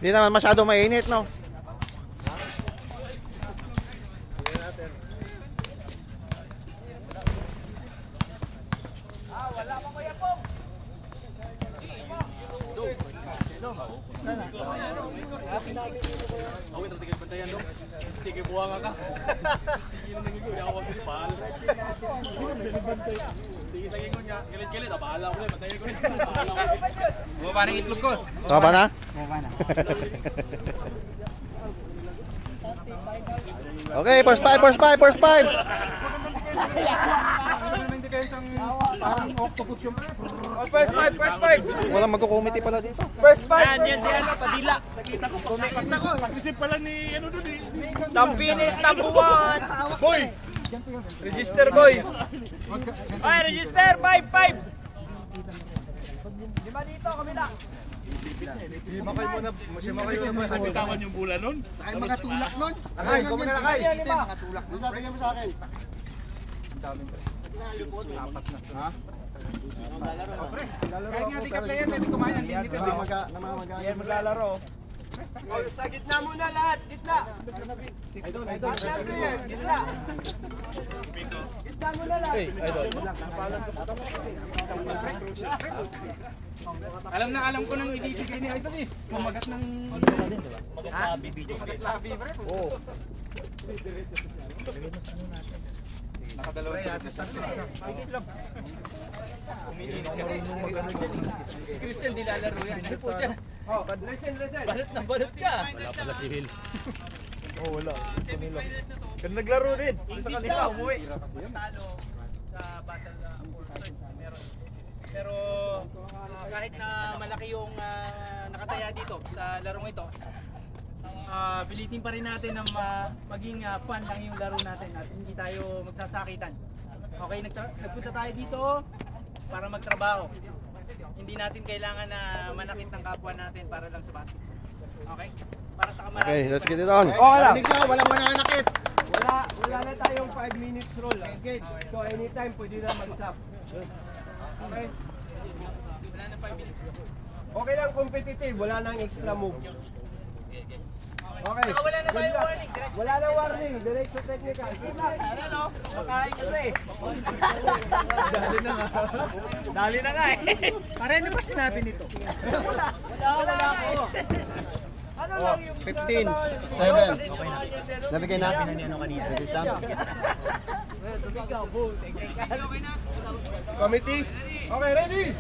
Hindi naman masyado mainit, no? Wala pa kuya po. Ako ito tingin pantayan dong. Sige buwang ka. Sige nang ngigo ya wag pal. Sige sa ngigo niya. Kilit-kilit bahala ko pantayan ko ni. Bumaba ng itlog ko. Tama na? Bumaba na. Okay, first five, first five, first five. Hindi kayo isang parang octopus yung First five, first five. Walang magko-committee pala dito. First five. Yan si ano Padilla. Nakita ko. Nag-receive pala ni ano doon eh. Tampinis tabuan. Boy. Register boy. Ay, register 5-5. Lima dito kami na. Himakay mo na. Himakay mo na. Bitawan yung bula nun. Ay, mga tulak nun. Lakay, kumain na lakay. Mga tulak nun. Sabi mo sa akin. Apat na. Ha? Kahit nga di ka player, pwede kumain ang limit. Yan maglalaro. Sa gitna muna lahat. Gitna. Gitna. Gitna muna lahat. Alam ko nang ibibigay ni Idol eh. Kumagat ng... Magat labi, pre. Oo. Nakadalawa siya. Umiinit ka. Christian di lalaro yan. Hindi po dyan. Listen. Balot na balot ka. Wala pala si Hill. Kan naglaro din. Sa kanila umuwi. Talo sa battle meron. Pero kahit na malaki yung nakataya dito sa larong ito, pilitin pa rin natin na maging fun lang yung laro natin at hindi tayo magsasakitan. Okay, nagpunta tayo dito para magtrabaho. Hindi natin kailangan na manakit ng kapwa natin para lang sa basketball. Okay? Para sa kamaraderie. Okay, let's get it on. Okay lang. Walang mananakit. Wala na tayong 5 minutes rule. Okay? So anytime pwede na mag-stop. Okay? Wala na 5 minutes. Okay lang competitive, wala nang extra move. Okay. Saka wala na tayong warning. Wala nang warning, diretso technical. Ano no? Makain kasi. Dali na nga eh. Pare, ano ba sinabi nito? Wala ako. Ano lang yung 15, 7. Okay na. Nabigay na. Ready, Sam? Committee? Okay, ready?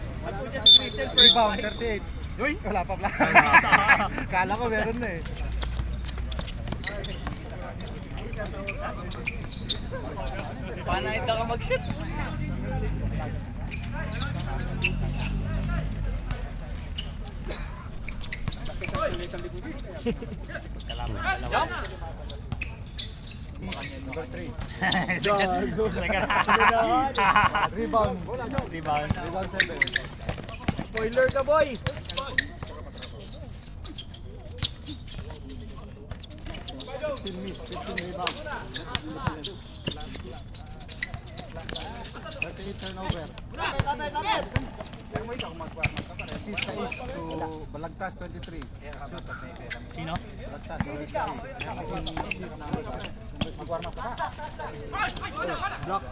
Rebound, 38. Uy, wala pa pala. Kala ko meron na eh. Panay daw ka mag-shoot. Jump! Number 3. Rebound. Rebound. Rebound 7. Spoiler ka, boy! 15 miss, 15 rebound. 38 turnover. Assist sa is to Balagtas 23. Sino? Balagtas 23. Mag-warm up ka. Block.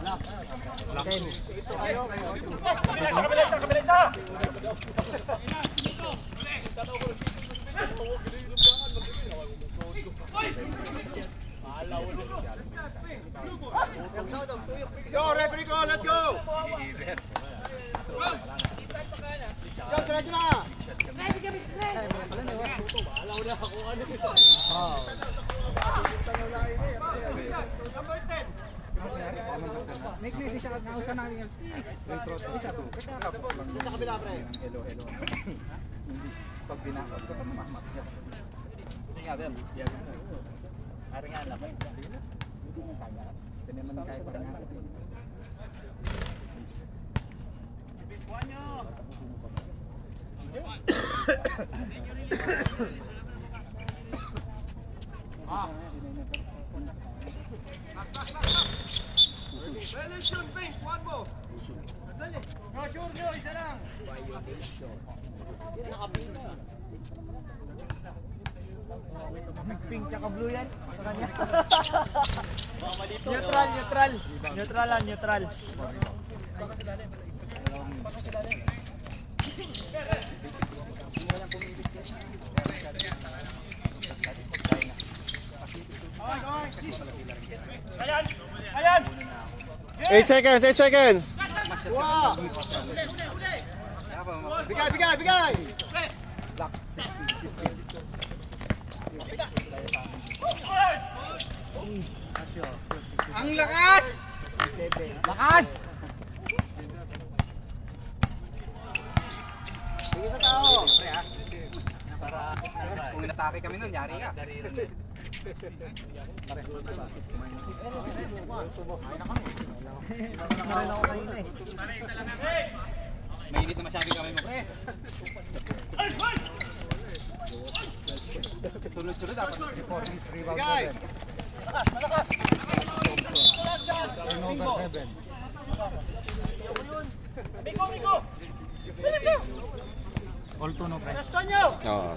10. Kabilisa! Go, referee go, let's go! Shot, ready na! Number 10! Make me siya ka na yung sa kabila pre. Hello. Pag binakot ko mamamat niya. Hindi nga, Bel. Ari nga anak. Hindi mo saya. Tinaman kay pa natin. Violation, paint, one more! No, sure, no, isa lang! Pink tsaka blue yan. Sa kanya. Neutral, neutral. Neutral lang, neutral. Ayan! Ayan! 8 seconds, 8 seconds. Bigay, bigay, bigay! Ang lakas! Lakas! Sige sa tao. Pre ha? Kung natake kami nun, yari ka. Mainit na masyado kami mo, pre. Sunod-sunod dapat. Bigay! Malakas, malakas! Turnover 7. Miko, Miko! All to no press. Oh.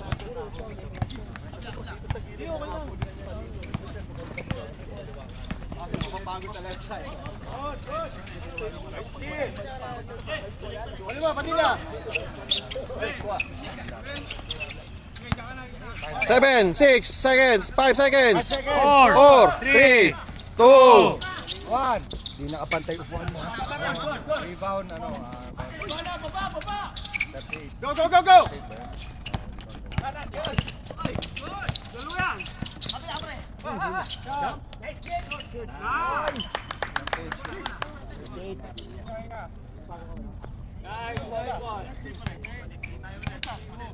Mapapagod talaga siya eh. Ano ba, Padilla? 7, 6 seconds, 5 seconds. 4, 4, 3, 2. 1. Di nakapantay upuan mo. Rebound, ano, 38. Go, go, go, go!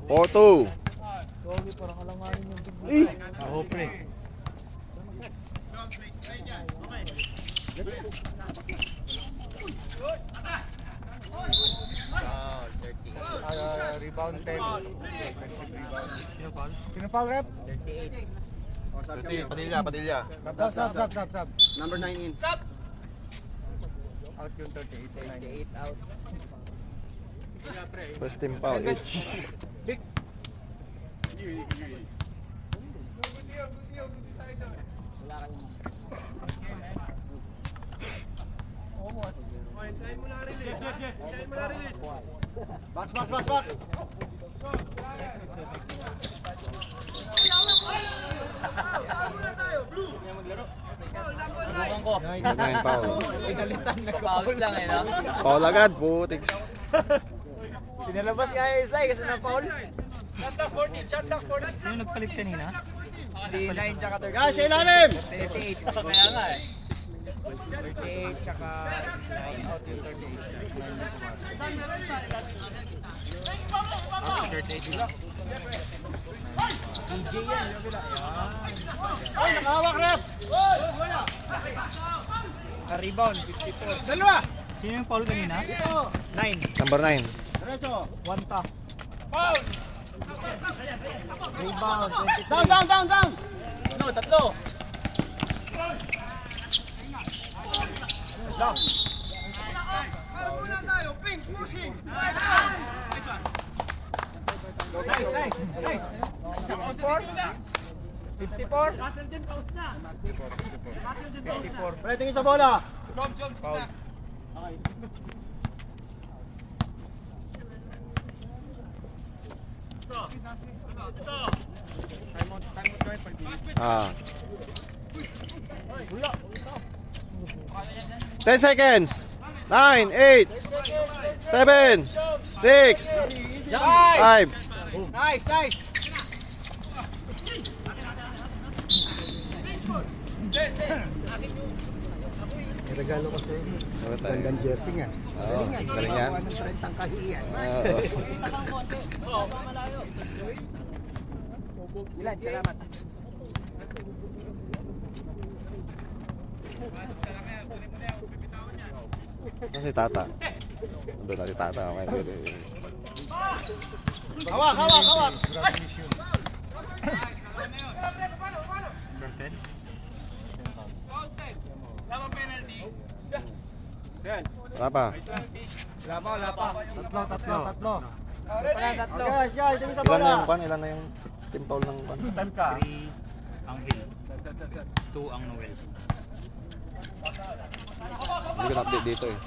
Four, 2. Oo, pre. Rebound 10. Defensive rebound. Sino foul rep? 38. Padilla, Padilla. Sub. Number 9 in. Out yung 38. 38 out. First team foul each. Box. Subukan ko. 9 foul. Pause lang eh, no? Foul agad, putiks. Sinalabas nga yung isa kasi na-foul. Shot clock 40. Sino nagpalit kanina? 39 tsaka 38. Guys, sa ilalim! 38. Kaya nga eh. 38 tsaka 9 out yung 38. DJ yan, yung bila. Ay, nakahawak rep! Rebound, 54. Dalawa! Sino yung foul kanina? 9. Number 9. Diretso! 1 pa. Foul! Rebound, 23. Down! Tatlo. Nice. 54? 54. Pwede tingin sa bola! Foul. Ah. 10 seconds. 9, 8, 7, 6, 5. Nice! Regalo ko sa'yo. Gandang jersey nga. Oo, galing yan. Ng 30 kahiyan. Oo. Ilan, salamat. Si Tata. Doon na si Tata. Hawak! Wala pa. Wala pa. Tatlo. Wala, tatlo. Guys, tingin sa Ilan na bola! yung pan? Ilan na yung... team foul ng pan. Time ka. 3 ang Hill, 2 ang Noel. Hindi ko na-update dito eh.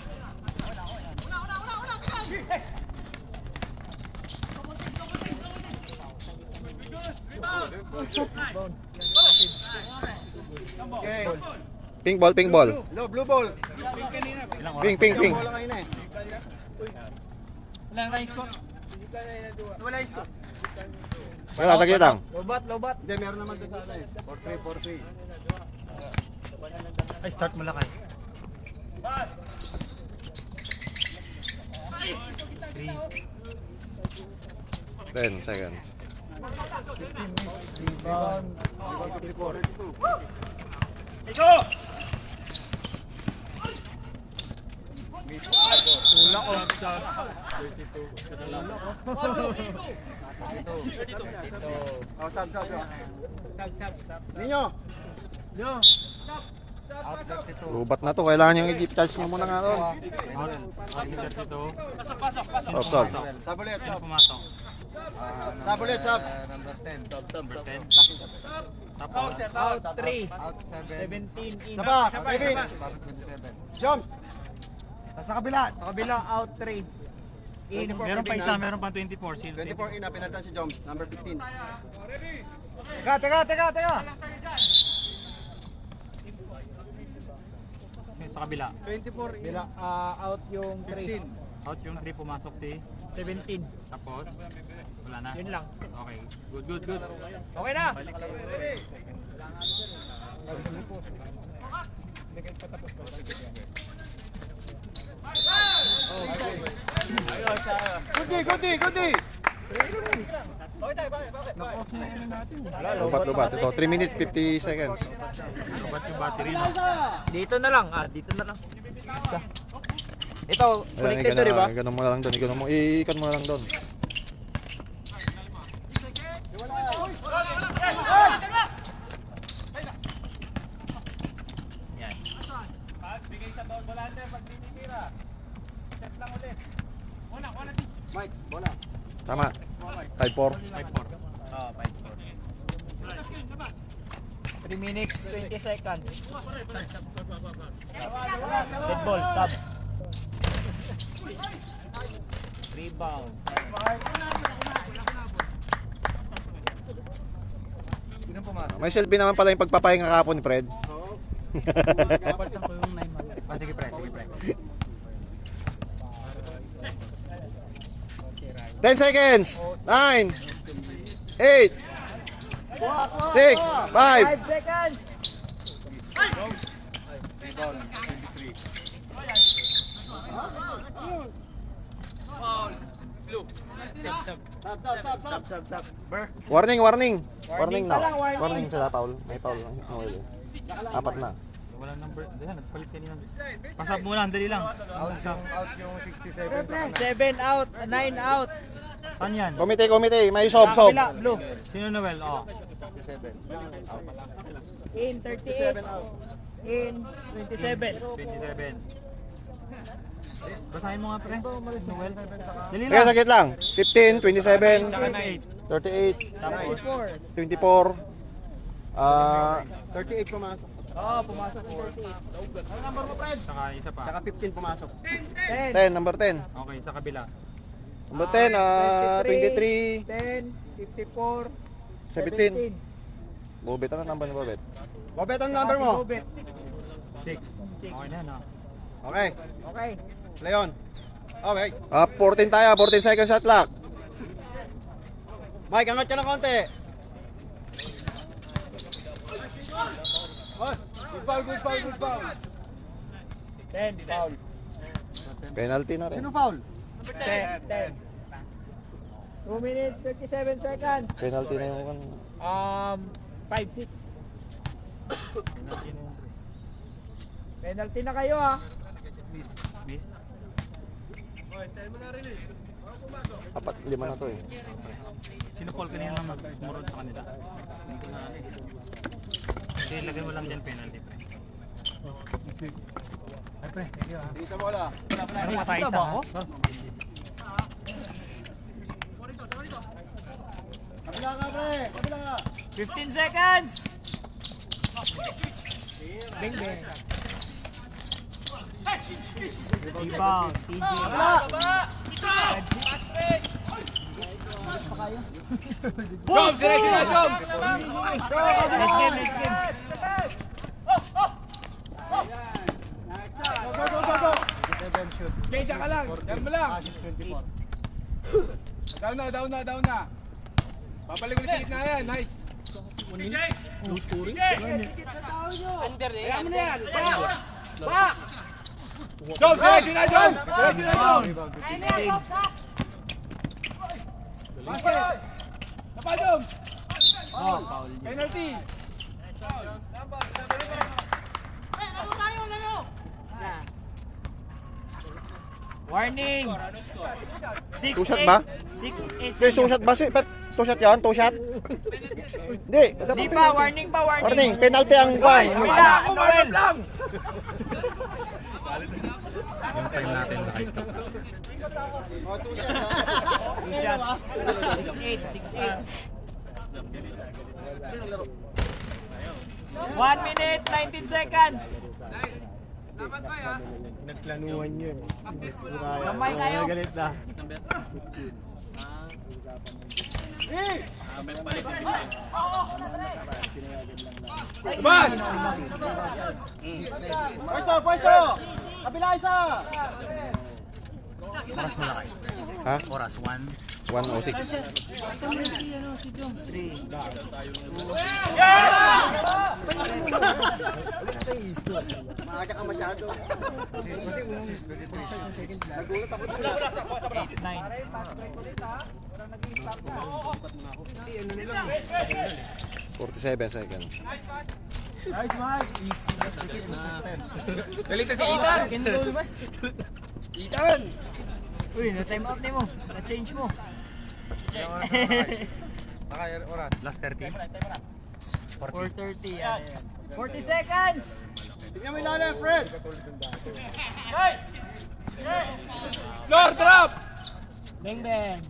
Okay. Pink ball, pink ball. No, blue ball. Ilang oras? Pink, pink, pink. Bola kayo na eh. Wala tayong score? Wala yung score. Wala, taglit lang. Lobat, lobat. Hindi, meron naman doon sa ano eh. 4-3, 4-3. Ay, start mo lang kayo. 10 seconds. Rebound. Rebound to 3-4. Tulak o. Oh, sab. Ninyo. Out 32. Lubat na to. Kailangan yung i-charge nyo muna nga doon. Offside. Sab ulit, sab. Pumasok. Sab ulit, sab. Number 10. Number 10. Tapos. Out 3. Out 7. 17 in. Saba, Kevin. Bakit 27? Jumps. Sa kabila. Sa kabila, out 3. In. 24, Meron pa isa, 49. meron pa 24. 24 in, pinalitan si Joms. Number 15. Teka. Sa kabila. 24 in. Bila, out yung 3. Out yung 3, pumasok si 17. Tapos, wala na. Yun lang. Okay. Good. Okay na. Goody. Lubat. Ito, 3 minutes, 50 seconds. Ba't yung battery na? Dito na lang. Isa. Ito, Ayan, connected to, di ba? ganun mo lang doon. Ikan mo lang doon. Yes. Bigay sa ball volante pag tinitira. Set lang ulit. Una. Mike, bola. Tama. 5-4. 5-4. Oh, 5-4. 3 minutes, 20 seconds. Dead ball, stop. Rebound. Sino pumasok? May selfie naman pala yung pagpapahinga kahapon, Fred. Palitan ko yung 9 man. Sige, pre. 10 seconds. 9, 8, 6, 5. 5 seconds. Rebound 23. Sab. Warning. Warning pa lang, na. warning. Warning sila, foul. May foul lang. Okay. 4 na. Wala number. Diyan, nagpalit kanina. Pasap muna, dali lang. Out yung 67. 7 out, 9 out. Saan yan? Committee. May sob. Kabila, blue. Sino Noel? Oh. 27. In 38. 7 out. In 27. 27. Basahin mo nga, pre. Noel. Dali Kaya lang. sakit lang. 15, 27, Tsaka na 8. 38, Tapos. 4. 24. 38 pumasok. Oh, pumasok ng 38. Ano number mo, Fred? Tsaka isa pa. Tsaka 15 pumasok. 10. 10, number 10. Okay, sa kabila. Number 10, 23, 10, 54, 17. Bobet, ano number ni Bobet? Bobet, ang number mo? 6. Okay na, no? Okay. Okay. Leon. Okay. 14 tayo, 14 seconds shot clock. Mike, angat ka ng konti. Oh, good foul. 10, foul. Penalty na rin. Sino foul? 10. 2 minutes, 37 seconds. Penalty na yung 5-6. Penalty na kayo, ha. Miss. 4-5 na to eh. Sino Paul kanina lang nagmurod sa kanila? Hindi ko na. Kasi lagay mo lang dyan penalty, pre. Ay, pre. Thank you, ha. Hindi sa bola. Ano matay isa, ha? Kabila. Kabila ka, pre. Kabila ka. 15 seconds. Bing bang. Rebound. TJ. Jom, diretso na, Jom. Let's game. Go. 7 shoot. Keja ka lang. Yan mo lang. Assist 24. Down na. Papalik ulit ulit na yan. Nice. Under eh. Kaya mo na yan. Back. Jom, diretso na, Jom. Rebound 15. Basket. Napa, Jom. Penalty. Warning. 6-8. Two shot ba? 6-8. Okay, two shot ba? Two shot yun? Two shot? Hindi. Di pa, warning pa, warning. Warning, penalty ang kwan. Wala, Noel. lang. Yung time natin naka-stop. Two shots. 6-8. 1 minute, 19 seconds. Nagplanuhan yun. Kamay kayo. Galit na. Bas! Pwesto! Kabila isa! Oras malaki. Ha? Oras 1. 106. Maaga ka masyado. Kasi nagulat ako. 47 seconds. Galit na si Ethan! Ethan! Uy, na-time out ni mo. Na-change mo. Oras. Last 30. 4:30. 40 seconds. Tingnan mo ilalim, Fred! Lord, drop! Bang bang.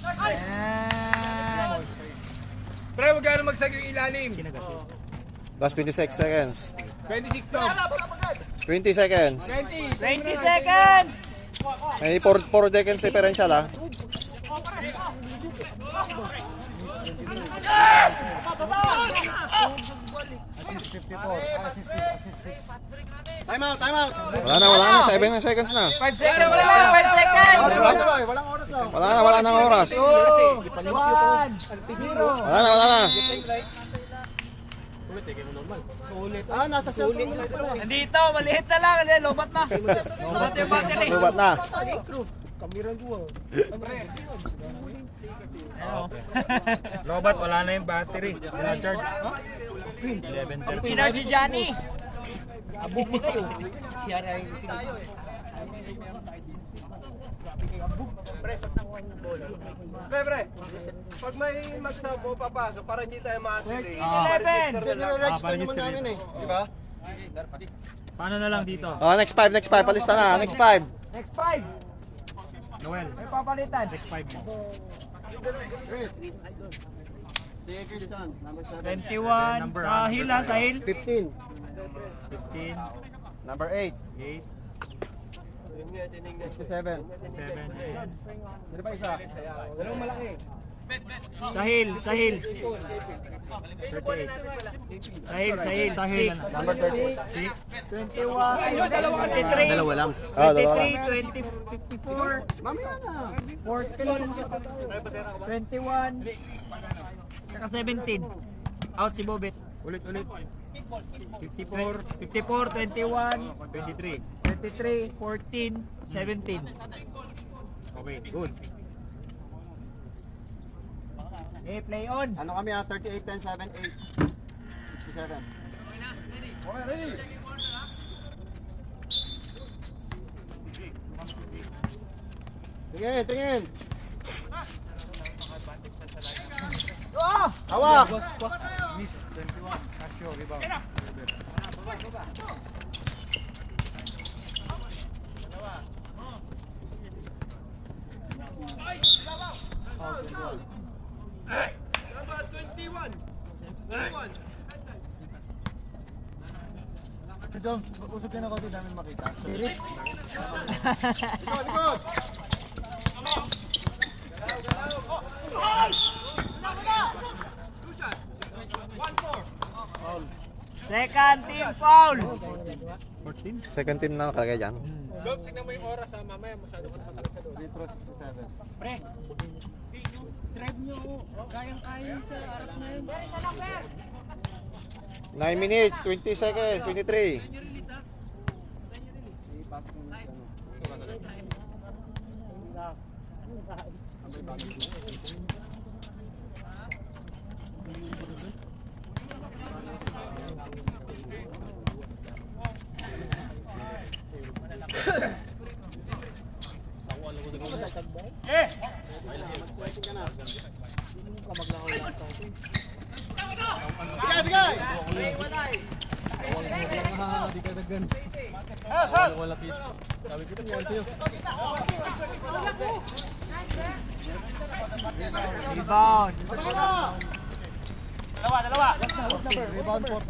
Yan. Pre, huwag gano'n magsag yung ilalim. Last 26 seconds. 26 to. 20 seconds. 20. 20 seconds. May 4 seconds differential ah. Assist 54. Assist 6. Time out! Wala na. 7 seconds na. 5 seconds. 5 seconds. Walang oras lang. Wala na oras. 2, 1, 0. Wala na. Nasa cellphone mo lang pala. Nandito, maliit na lang. Lobat na. Lobat yung battery. Lubat na. Lobat, wala na yung battery. Charge. 11:30. Pinar si Johnny. Abog mo kayo. Pre, pag may mag-sub mo papasok para hindi tayo ma-delay. 11. Register naman namin eh. Di ba? Paano na lang dito? Oh, next 5. Palista na. Next 5. Next 5. Noel, May papalitan. next 5 mo. Sige, Christian. Number 21. Number, Sahil ha, Sahil. 15. 15, Number 8. 8, 67. 7, Ano ba isa? Dalawang malaki. Sahil. 38. Sahil. Number 30. 21. 23. Dalawa lang. 23, 20, 54, Mamaya na. 14, 21, saka 17. Out si Bobet. Ulit. 54, 21, 23. 23, 14, 17. Okay, good. Okay, play on. Ano kami 38, 10, 7, 8. 67. Okay, ready? Tingin. Hawak! Miss 21. Casio, rebound. Jones, usog ka na ako, di namin makita. Second team foul. Second team na nakalagay dyan. Jones, tignan mo yung oras ha, mamaya masyado ko naman sa doon. Litro 67. Pre, yung drive nyo, kayang-kaya sa harap na yun. 9 minutes, 20 seconds, 23. Rebound. Rebound 40.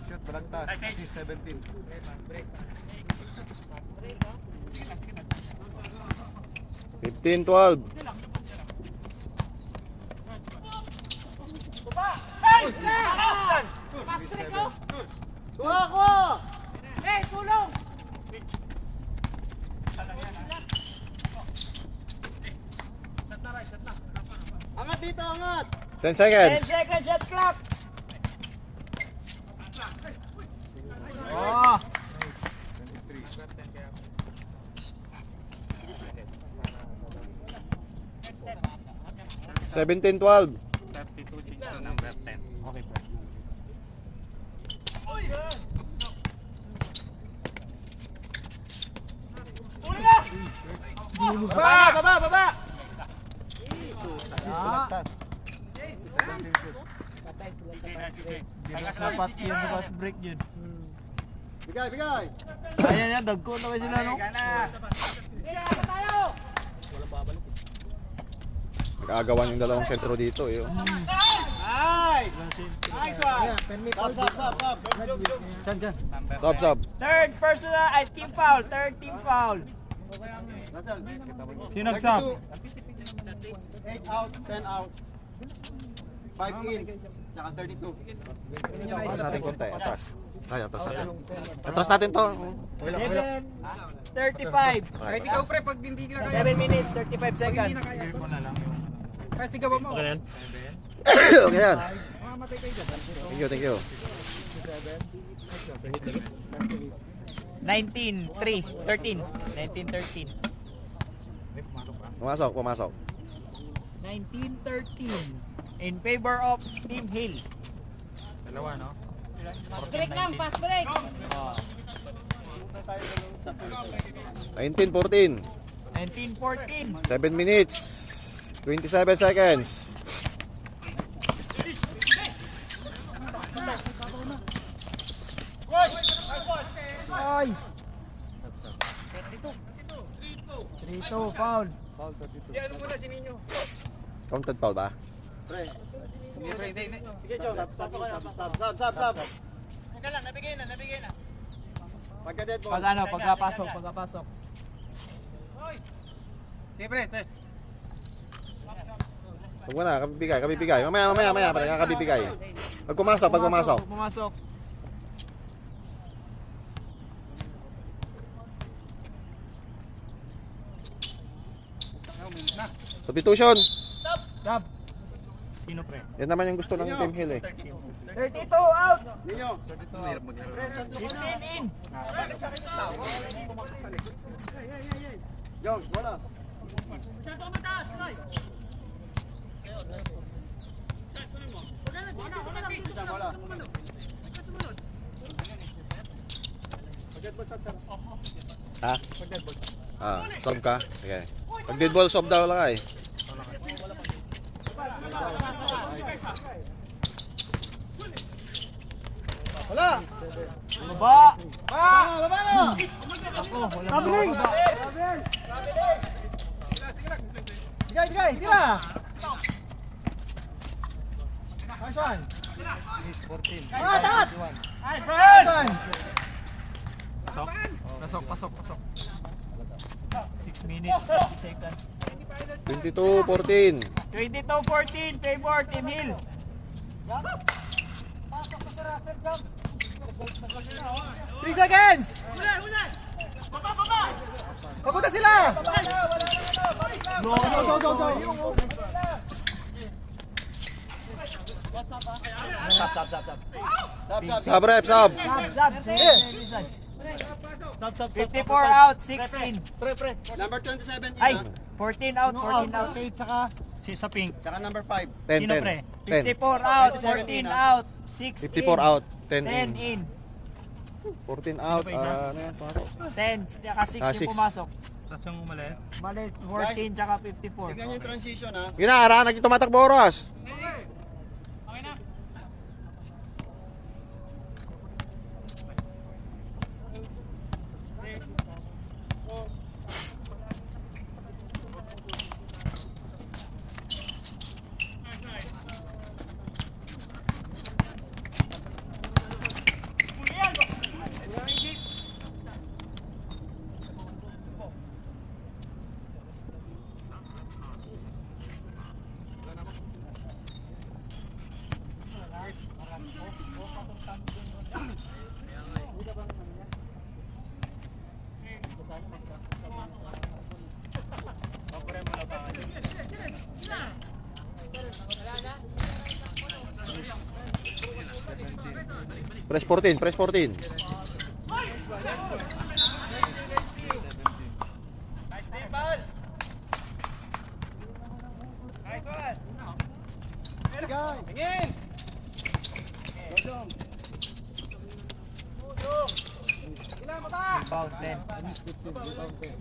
Shoot, balagtas. 17. Fifteen, 12. Angat dito, angat! 10 10 seconds. seconds shot clock. Oh. 17, 12. 32 chicks to number 10. Okay po. Baba! Assist, balagtas. Sapat yun bukas break yun. Bigay! Ayan yan, dagko na kayo sila no? Nag-aagawan yung dalawang sentro dito. Eh. Nice one! Sub! Sub. Third personal, team foul. Third team foul. Sino nag-sub? 8 out, 10 out. 5 in. Tsaka 32. Atras natin konti. Atras. Ay, atras natin. Atras natin to. 7:35. Kahit ikaw pre, pag hindi ka 7 minutes, 35 seconds. Mo na lang yung... Kaya sigawan mo. Okay yan? Okay yan. Thank you. 19-3. 19-13. Pumasok. 19-13. In favor of Team Hill. Dalawa, no? Break lang, fast break. 19-14. 19-14. 7 minutes. 27 seconds. Ay. 3-2, foul. Ano muna si Ninyo? Counted foul ba? Sige, Joe. Sub. Huwag lang, nabigay na. Pagka dead ball. Pagkapasok. Sige, pre. Huwag mo na, kabibigay. Mamaya, pare, kabibigay. Pag pumasok. Pumasok. Substitution. Stop. Sino pre? Yan naman yung gusto ng Team Hill eh. 32 out. Ninyo. 15 in. Jones, wala. Wala. Ha? Sob ka? Sige. Pag dead ball, sob daw lang eh. Wala. Baba. Baba na. Ako, walang baba. Bigay, tira. Nice one. Finish 14. Pasok. 6 minutes, 30 seconds. 22-14. 22-14, favor, Team Hill. Three seconds! Papunta sila! Go! Sub rep, sub. 54 out, 16. Number 27 Ay, 14 out, 14 out. Saka Sa pink. Tsaka number 5. 10, Sino 10. pre? 10. 54 out, 14 out, 6 in. 54 out, 10 10 in. in. 14 out. Ano yan? 10, tsaka 6 Ah, yung six. pumasok. Tapos yung umalis? Umalis, 14 tsaka 54. Tignan niyo yung transition ha. Yun na, arahan naging tumatakbo oras. Press 14, press 14. Rebound 10.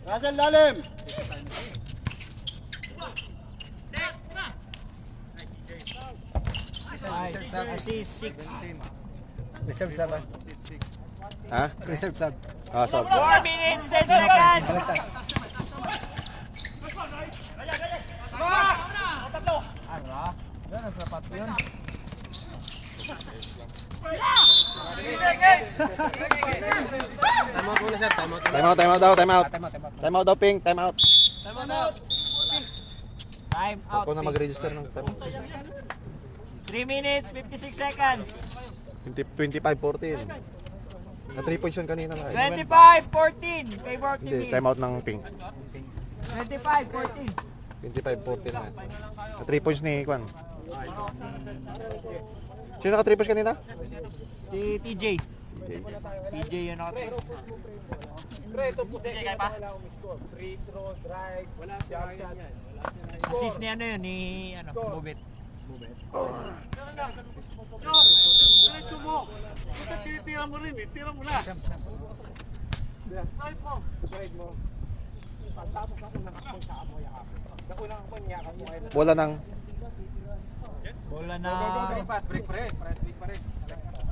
Russell lalim. Assist 6. Reserve sub. Ha? Reserve sub. Ah, sub. 4 minutes, 10 seconds. Time out daw, time out. Time out daw, Pink, time out. Time out. Ako na mag-register ng time out. 3 minutes, 56 seconds. 25-14. Na 3 points yun kanina na. 25-14. Favor Team Hindi, Hill. time out ng Pink. 25-14. 25-14 na. Na 3 points ni Kwan. Sino naka 3 points kanina? Si TJ. TJ yung naka-3. TJ kaya pa? Assist ni ano yun, ni ano, Bobet. diretso mo. Kasi tinitira mo rin eh. Tira mo na. Drive mo. Drive mo. Pagtapos ako nakakon sa amo yakapin. Ako lang ako niyakap mo. Bola ng... Bola na... Pass, break pa rin. Break pa rin.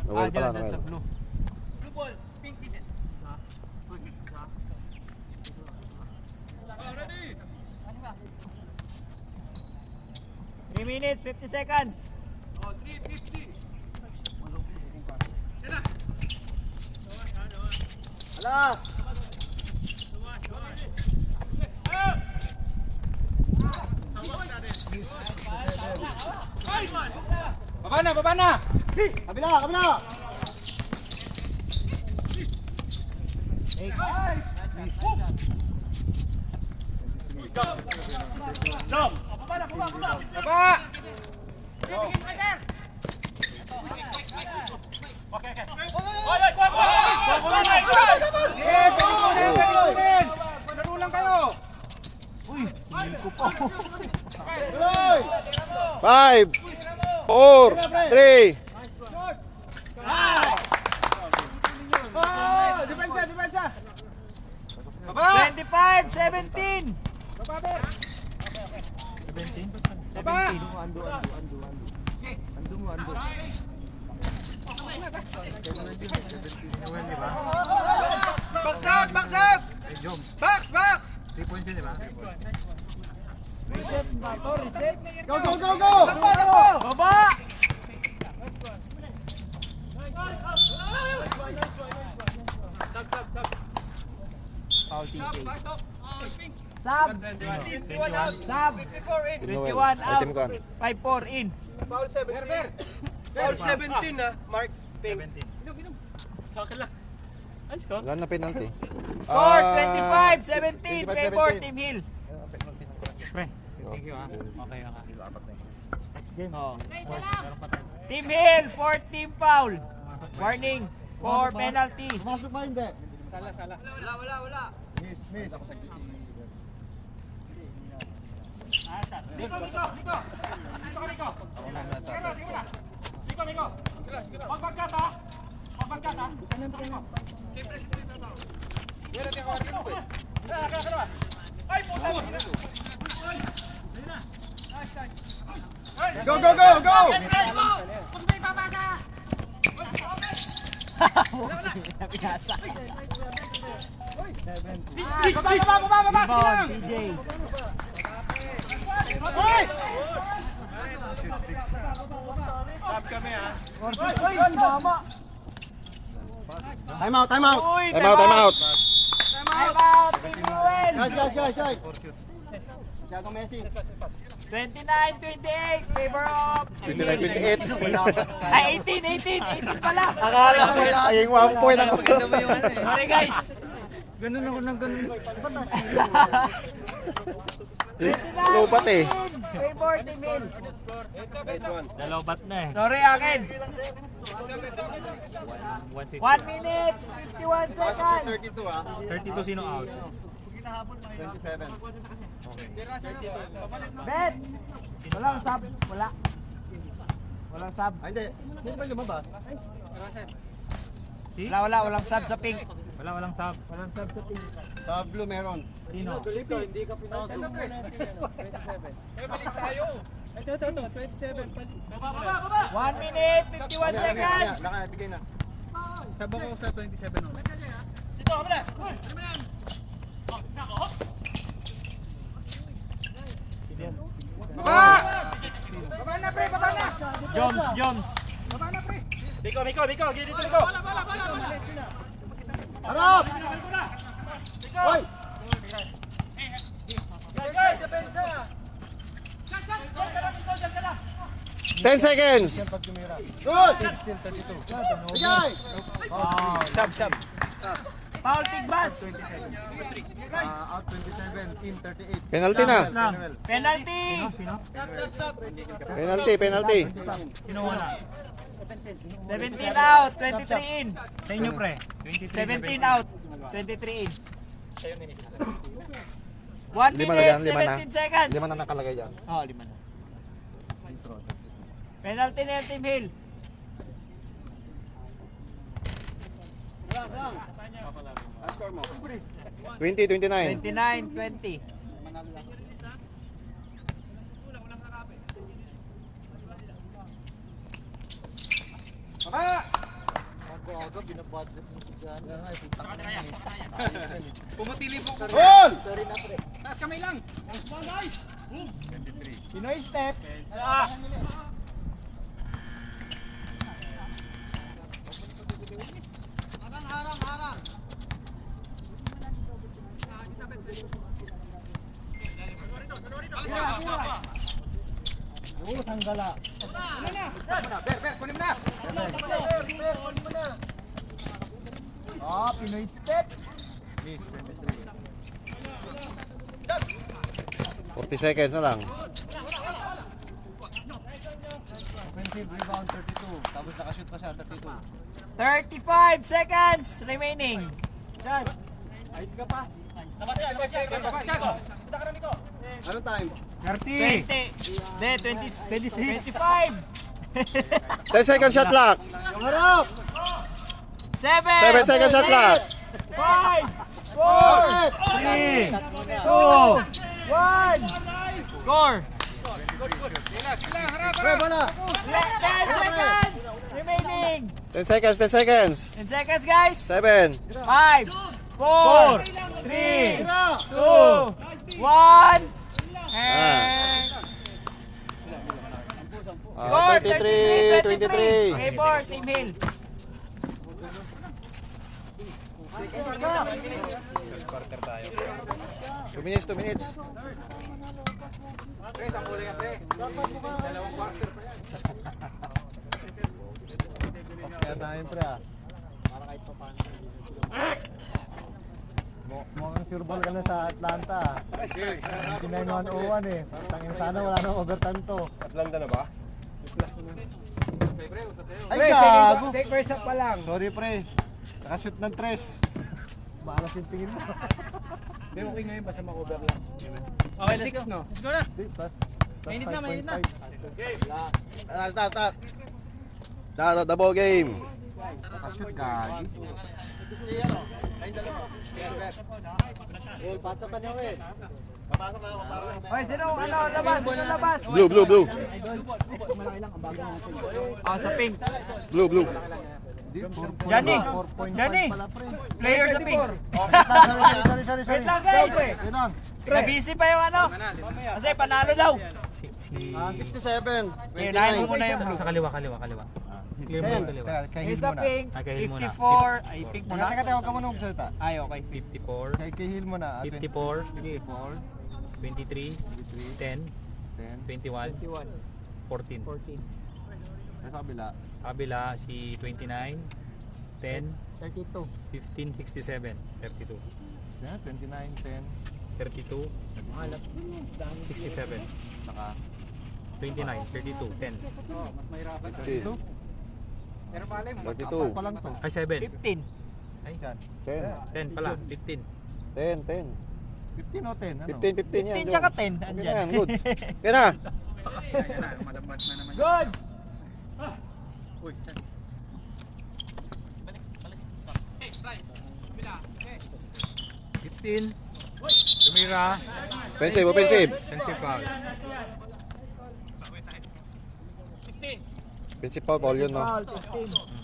Nawal pala, dyan, sa Noel. blue. Blue ball, pink defense. 3 minutes, 50 seconds. Oh, 350. Ala. Baba na! Kabila. Baba! Pwede laro lang kayo! Tuloy! 5, 4, 3. Depensa! Baba! 25-17. Baba, Ber! 17? Baba! Baksa! Box! Box! 3 points yun, di ba? Reset ba to? Reset? Go, go, go, go! Baba! Foul TJ. Sub! 21 out. Sub! 54 in. 21 out. Team Kwan. 5-4 in. Foul 17. Foul 17 ha, Mark. 17. Wala na penalty. Score Ah, 25-17. 25-17. Favor Team Hill. Pre, thank you ah. Okay ka. Game. Oh. Meron pa tayo. Team Hill, 4th team foul. Warning for penalty. Pumasok ba hindi? Wala. Miss, miss. Go, go, go, go! Rebound, TJ. Sab kami ah. Time out, time out! Time out, time out. Time out, Team Ruel. Guys! Masyado Messi. 29-28, favor of Team Hill. 29-28. Ay, 18 pala. Akala ko ay 1 point ako. Sorry guys. Ganun ako ng ganun. Lupat eh. Favor Team Hill. Dalobat na eh. Sorry akin. 150. 1 minute, 51 seconds. 32 ah. 32 sino out? 27. Bet. Walang sub. Wala. Walang sub. Ay, hindi. Hindi ba lumabas? Si? Walang sub sa pink. Walang sub. Walang sub sa pink. Sa blue meron. Sino? Hindi ka pinasok. 1 minute, 51 seconds. Nakabigay na. Sabaw ko sa 27 oh. Baba na pre, baba na! Jones. Biko, gini dito Biko. Harap! Hoy! Depensa! 10 seconds. Good! Still 32. Bigay! Sub. Foul Tigbas. Out 27, in 38. Penalty na. Penalty. Sino? Penalty. Sino wala? 17 out, 23 in. Sa inyo pre. 17 out, 23 in. 1 Lima na minute, yan, lima na. 17 seconds. Lima na nakalagay dyan. Oh, 5 na. Penalty na yung Team Hill. 20-29. 29-20. Pumutili mo ko. Goal! Taas kamay lang. Pinoy step. Sanggala. Ber, kunin mo na. Oh, Pinoy step. Miss, 40 seconds na lang. offensive rebound 32. Tapos nakashoot pa siya 32. 35 seconds remaining. Diyan. Ayos ka pa. Anong time? 20. De, 26. 25. 10 seconds shot clock. Yung harap! 7 seconds shot clock. 5, 4, 3, 2, 1. Score. Pre, bola! 10 seconds remaining. 10 seconds. 10 seconds guys. 7, 5, 4, 3, 2, 1. And score 33-23. Favor Team Hill. 2 minutes, 2 minutes. Kaya tayo pre ah. Mukhang sureball ka na sa Atlanta ah. 99-101 eh. Tangin sana wala nang overtime to. Atlanta na ba? Ay gago! Take first up pa lang. Sorry pre. Nakashoot ng 3. Maalas yung tingin mo. Hindi, okay ngayon, basta ma-cover lang. Okay, let's go. No? Let's go na. Mainit Mainit na. Start the ball game. Nakashoot gagi. Hoy, sino labas? Sino labas? Blue, blue, blue. Sa pink. Blue, blue. Johnny! 4.5 Johnny! pala pre. Player sa pink. Sorry. Wait lang guys! Yun lang. Na-busy pa yung ano. Kasi panalo daw. 67. Unahin mo muna yung blue. Sa kaliwa. Clear mo yung kaliwa. Kay Yung Hill sa muna. pink, Kay Hill muna. 54. Ay, pink muna. Teka, huwag ka muna magsalita. Ay, okay. 54, Kay Hill muna. 54, 54, 23, 10, 10. 21, 14. Sa kabila. Sa kabila si 29, 10, 32. 15, 67, 32, Yan, 29, 10. 32, 67, Saka 29, 32, 10. 15, 22, pa lang to. Ay, 7. 15. Ay, Yan. 10, 10 pala, 15. 10, 10. 15 o 10? Ano? 15, 15 yan. 15 tsaka Jones. 10. Okay na Andyan. yan, good. Yan na. Goods! 15. Tumira. Offensive, offensive. Offensive foul. Offensive foul, Paul yun, no? Foul, 15.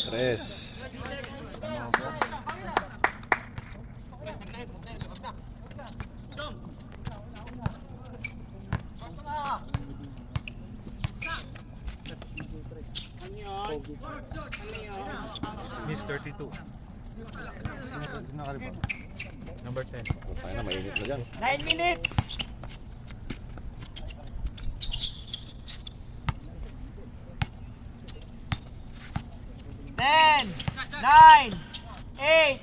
Tres. Miss 32. Nakalipot. Number 10. Kaya na, mainit na dyan. 9 minutes! Ten, 9, 8.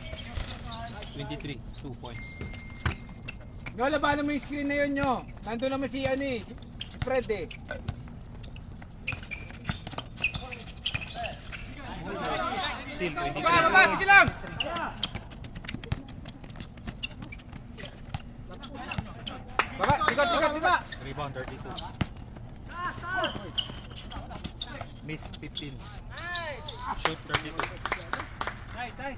23. 2 points. No, labanan mo yung screen na yun nyo. Nandun naman si Fred eh. Still 23. Baba, sige lang! Baba, sikat. Rebound 32. Miss 15. Shoot 32. Nice.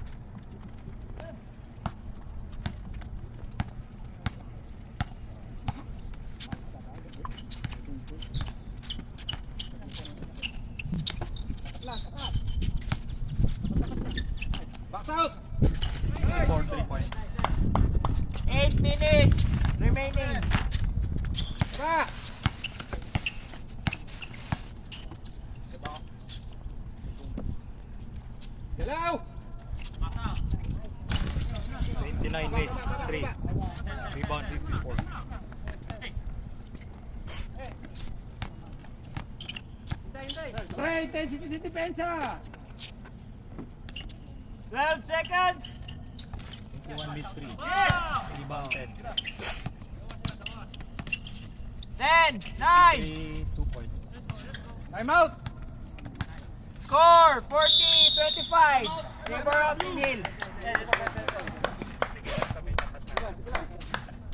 Box out! 3 points. 8 minutes remaining. Ba! Galaw! 29 miss. 3. Rebound 54. Pre, intensity sa depensa! 12 seconds. 21 miss 3. Rebound 10. 10, 9. 2 points. Time out! Score 40-25. Favor of Team Hill.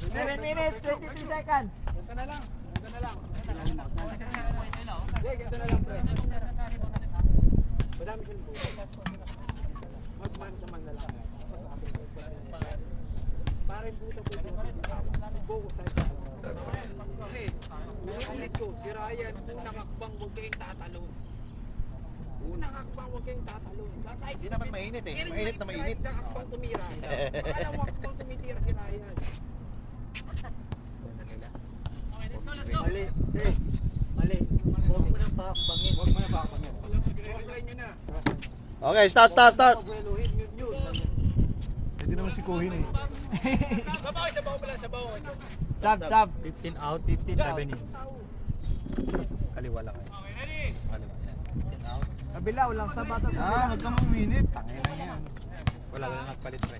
7 minutes, 22 seconds. Ganito na lang. Hindi, ganito na lang, pre. Madami siyang buko. Magman sa manlalaki. Parang buto po dito. Buko tayo sa okay. Ulit ko, si Ryan, unang akbang huwag kayong tatalon. Unang akbang huwag kayong tatalon. Hindi naman mainit eh. Mainit na mainit. Sa akbang tumira. Alam akbang tumitira si Ryan. Mali. Mali. Huwag mo nang pakakbangin. Huwag mo nang pakakbangin. Try nyo na. Okay, start. Pagweluhin yun. Pwede naman si Kuhin eh. Babakay sa bawo pala, sa bawo. Sub. 15 out, 15, 7 in. Kaliwa lang kayo. Kaliwa. 15 out. Kabila, walang sa bata. Huwag ka mong minute. Tangin na yan. Wala na nagpalit pre.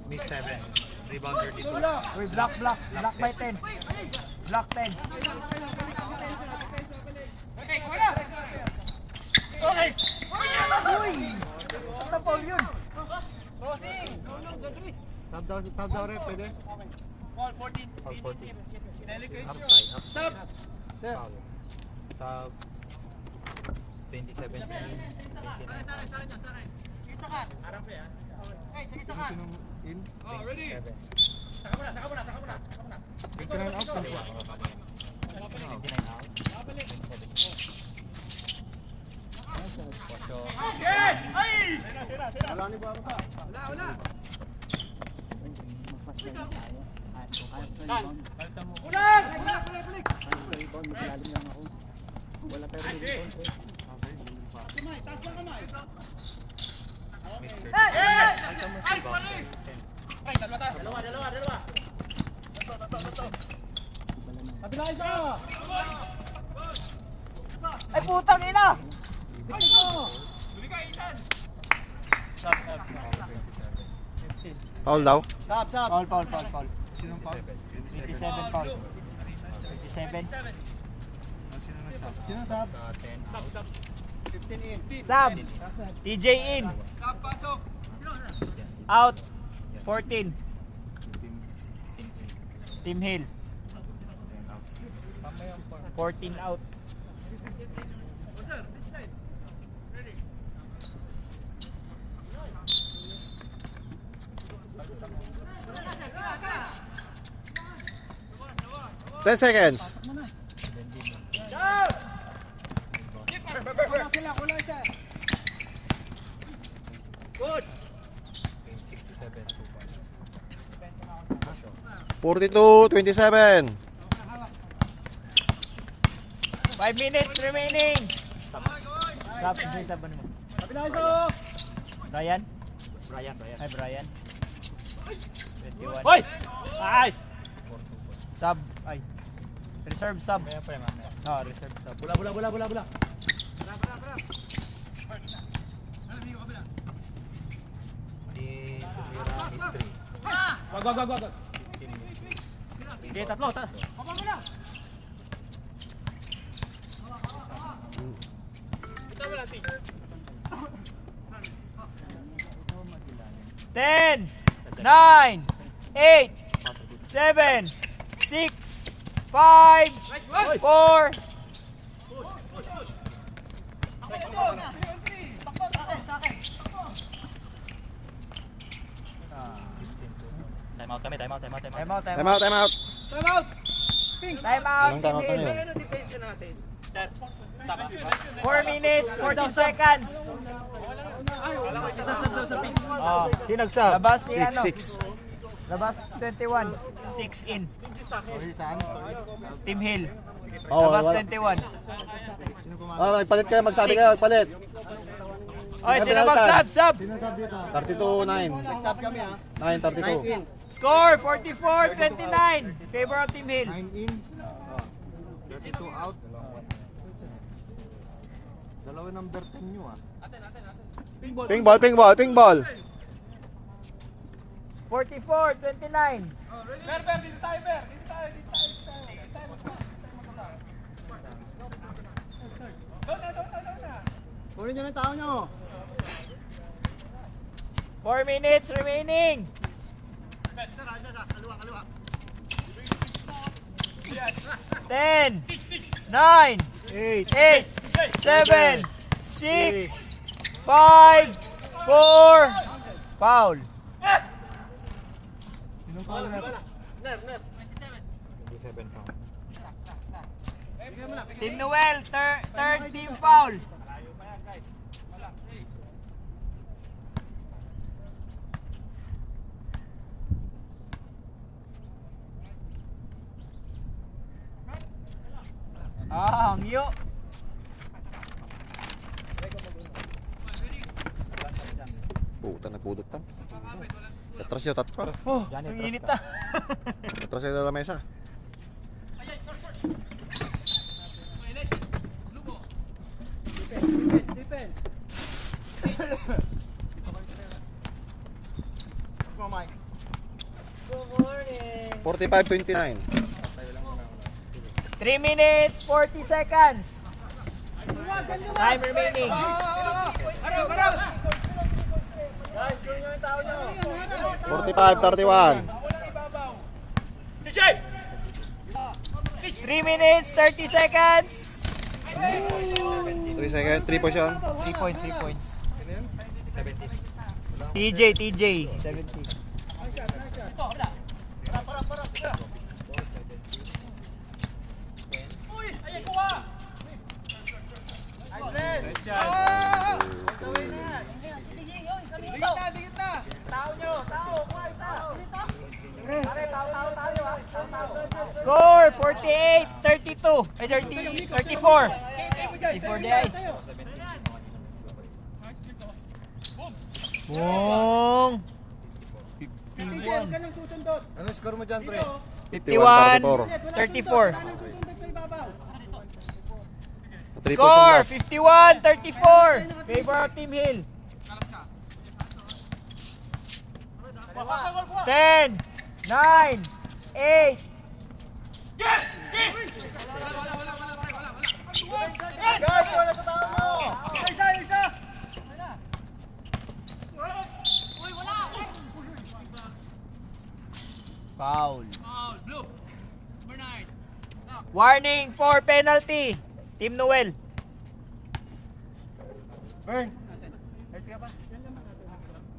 Miss 7. Rebounder dito. Uy, block by 10. Block 10. Okay! Uy! Ano foul yun? Sub daw rin, pwede? Ball 14. Foul 14. Delegation. Stop. Foul. Sub. 27. 29. Harap yan. Sinong in? Oh, ready? 7. Saka muna. 29 out. 29 out. 27. Posyo. Wala ni Baro pa. Wala. Ay putang ina! Foul daw. Foul. Sinong pa? 27 foul. 27. Sinong sub? 10. 15 in. Sub. TJ in. Sab, pasok. Out. 14. Team Hill. 14 out. This side. Ready? 10 seconds. Good. 67. 42-27. 5 minutes remaining. Sub. Sub ano mo? Brian? Brian. Ay, Brian. 21. Hoy! Nice! Sub. Ay. Reserve sub. Mamaya pa mamaya. Oh, reserve sub. Bula. Di tumira mystery. Wag. Hindi, tatlo. Ten, 9, 8, 7, 6, 5, 4. Time out kami. Time out. Time out. Time out. Time out. Anong time out Team Hill. yun? Ano depensa natin? 4 minutes, 14 seconds. Oh, Sino nagsab? labas si ano? 6-6. Labas 21. 6 in. Sorry, saan? Team Hill. Oh, Labas wala. 21. Sino kumakas? Oh, magpalit kayo, magsabi kayo, magpalit. Oy, sino mag-sub? Sub. Sino sub dito? 32-9. Sub kami ha. 9-32. Score 44-29. Favor of Team Hill. 9 in. 32 out. Dalawa number 10 nyo ah. Ping ball. 44-29. Dito tayo. Kunin nyo ng tao nyo. 4 minutes remaining. 10, 9, 8, 7, 6, 5, 4, foul. Team Noel, third team foul. Hangyo. Puta, nagpudot tan. Atras siya, tatpa. Oh, ang init na. Atras siya sa mesa. Go, Mike. 45-29. 3 minutes, 40 seconds. Time remaining. 45-31. 3 minutes, 30 seconds. 3 seconds, 3 position. 3 points, 3 points. 70. TJ. 70. Score 48-32. Ay 34. 34 di ay. Boom. 51. Ano score mo dyan, pre? 51-34. 3 Score position 51-34. Favor of Team Hill. 10, 9, 8. Foul. Warning for penalty. Team Noel. Burn.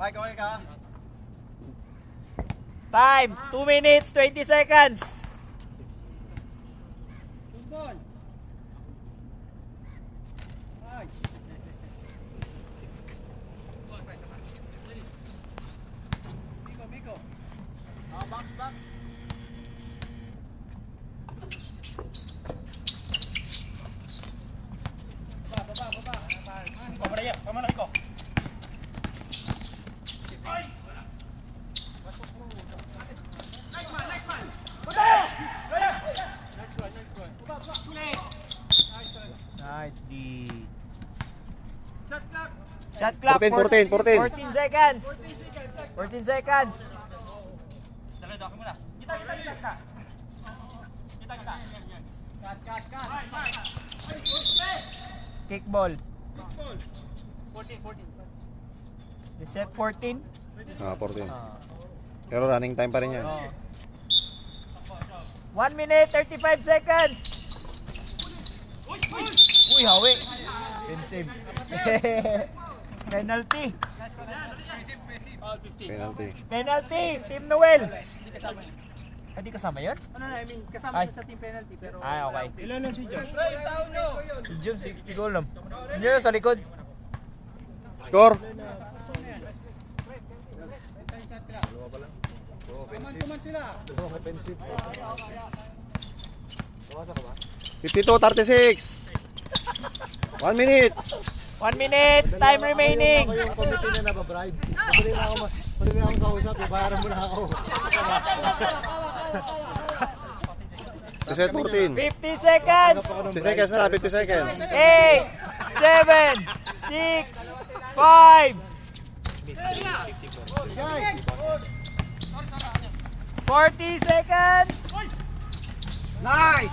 Mike, okay ka? Time 2 minutes 20 seconds. Nice D. Shot clock 14. 14 seconds. 14 seconds. Kickball. 14. Reset 14. 14. Pero running time pa rin yan. 1 minute 35 seconds. Uy, hawi. Defensive. Penalty. Penalty. Penalty. Team Noel. Ay, di kasama yun? Kasama siya sa team penalty pero Ay, okay. ilan na si John? Si Jun, si Golem. Yun sa likod. Score. Offensive. 52-36. 1 minute. 1 minute. Time remaining. Ako yung committee na nababride. Pwede na akong kausap. Ibayaran mo na ako. Reset 14. 50 seconds. 50 seconds na, 50 seconds. 8, 7, 6, 5, 40 seconds. Nice!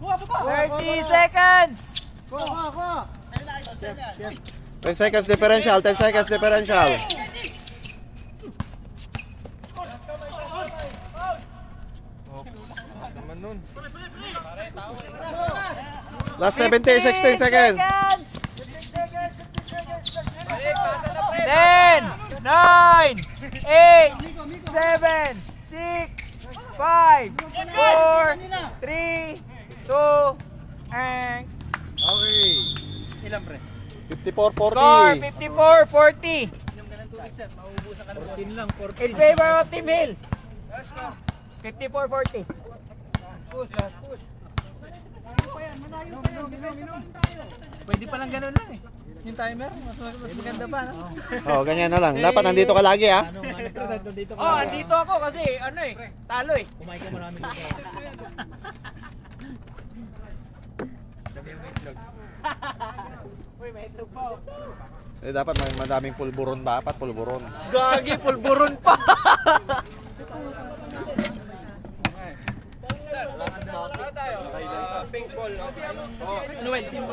30 seconds. 10 seconds differential, 10 seconds differential. nun. Last 70, 16 seconds. 10, 9, 8, 7, 6, 5, 4, 3, 2, and Okay. Ilan pre? score 54-40. 54-40 Inom ka ng tubig sir, mauubusan ka ng 14 lang, 14. in favor of Team Hill. 54-40. Pwede pa lang ganun lang eh. Yung timer, mas maganda pa, no? Oh, ganyan na lang. Dapat nandito ka lagi, ha? Dito ka. Oh, andito ako kasi ano eh, talo eh. Kumain ka marami dito. Dapat may madaming pulburon dapat, pulburon. Gagi, pulburon pa. Noel, team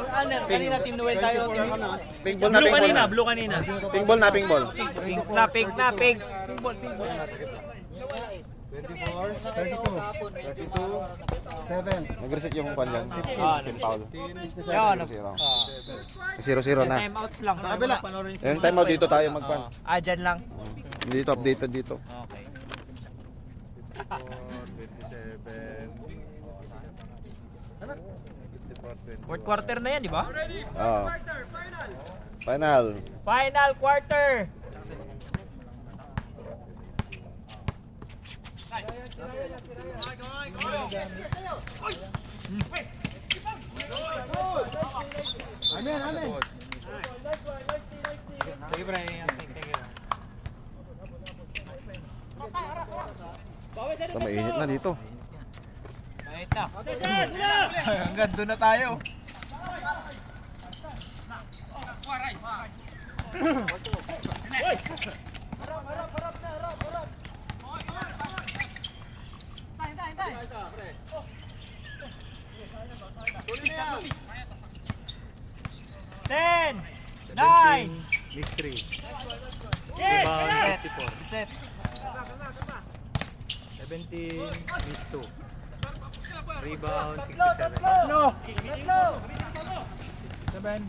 kanina team Noel tayo. Pink ball na, Blue pink ball kanina, na. blue kanina. Pink ball na, pink ball. Pink na pink. 24, 32, 7. Nag-reset yung kwan dyan. Team foul. Yun. 0-0 na. Time outs lang. Sa kabila. Yung time out dito tayo magkwan. Ah, dyan lang. Dito, updated dito. Okay. 27. Fourth quarter na yan, di ba? Oh. Final. Final quarter. Sige, pre. So, mainit na dito. Kahit na. Hanggang doon na tayo. Ten, 9, Mystery. set, Rebound 54. set. 17 is 2. Rebound 67. Tatlo. 7.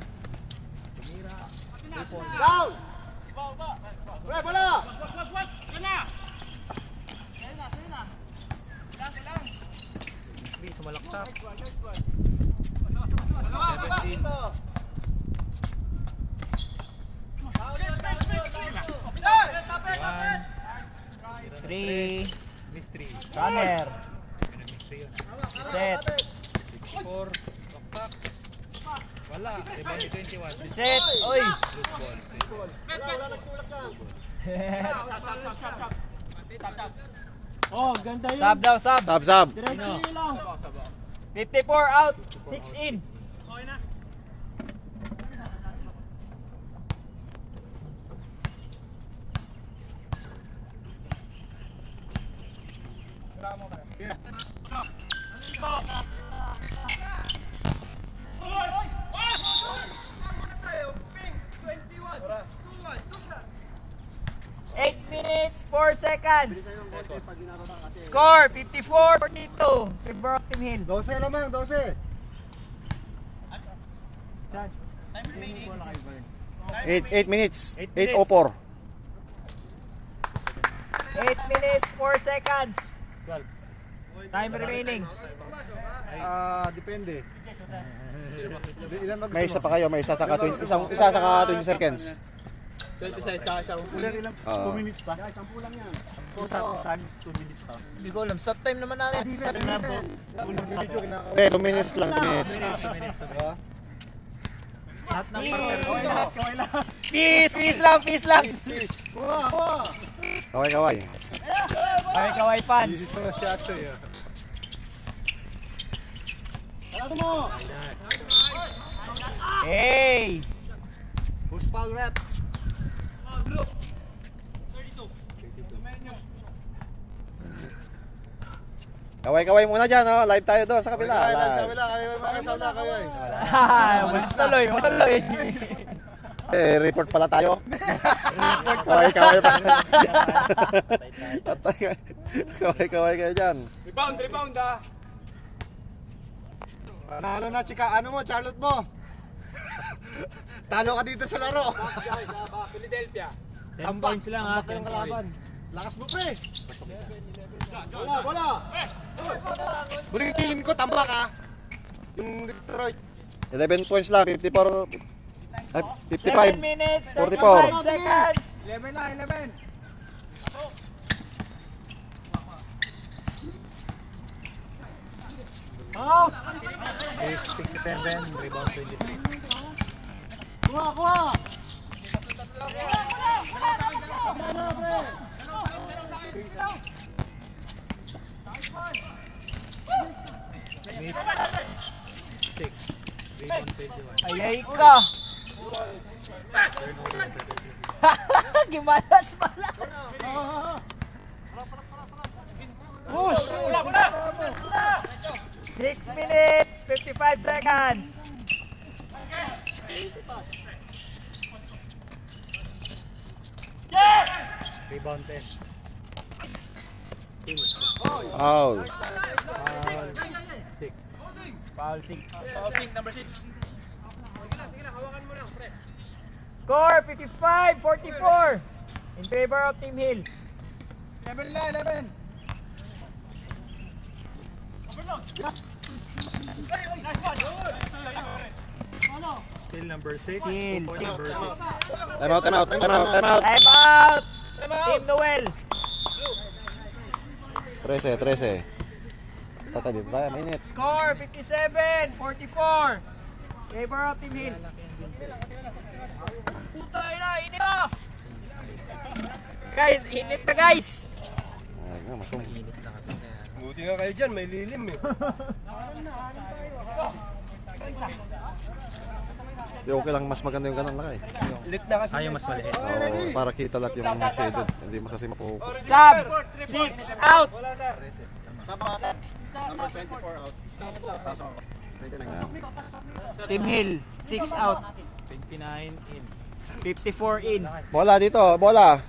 Three, sumalaksak. 17. One. 3, Mystery. runner. Mystery yun. Set, 4. Laksak. Wala. Rebound 21. set. Oy. Loose ball. Sub daw, sub. Sab. 54 out, 6 in. Eight minutes, 4 seconds. Score, 54-42. Favor of Team Hill. 12 lamang, 12. 8 minutes. 8 8:04. 8 minutes, 4 seconds. 12. Time remaining. Depende. Ilan mag May isa pa kayo, may isa saka 20, isa saka 20 seconds. 27 tsaka isang Ilan? Oo. 2 minutes pa? 10 lang yan. 2 minutes pa. Hindi ko alam. Sa time naman natin. Sa time. Video kinaka. 2 minutes lang, 2 minutes. Lahat ng partner. Peace, peace lang, peace lang. Kaway. Kaway, kaway fans. This is a shot eh. Ano mo? Hey! Who's foul rep? Kaway muna dyan, oh. Live tayo doon sa kabila. Sa Live. kabila, kayo. Mas tuloy, mas tuloy. Report pala tayo. Kaway pa. Kaway kayo dyan. Rebound ah. Panalo na, chika. Ano mo, Charlotte mo? Talo ka dito sa laro. Philadelphia. 10 points lang ha. Tambak 10 yung points. kalaban. Lakas mo, pre. Wala. Buling tingin ko, tambak ha. Yung Detroit. 11 points lang, 54. Ay, 55. 7 minutes, 44. 35 seconds. 11 na, 11. Out. Is 67, rebound 23. Kuha. Miss 6, rebound 21. Ayay ka. Turnover 32. Gimalas. Push. 6 minutes, 55 seconds. Rebound 10. Foul. Foul 6. Foul 6. Foul pink, number 6. Score 55-44 in favor of Team Hill. 11 na, 11. Still number 6. Still Number 6. Time out. Time out. Team Noel. 13. Tata dito tayo, minutes. Score 57-44 favor of Team Hill. Putay na, init na. Guys, init na guys. Ay, nga, masung. Init na kasi kaya. Buti nga kayo dyan, may lilim eh. Di okay lang, mas maganda yung ganun laki. Lit na kasi. Ayaw mas maliit. Oo, para kita lahat yung shaded. Hindi mo kasi mapupo. Sub 6 out. Number 24 out. Team Hill 6 out. 29 in. 54 in. Bola dito, bola.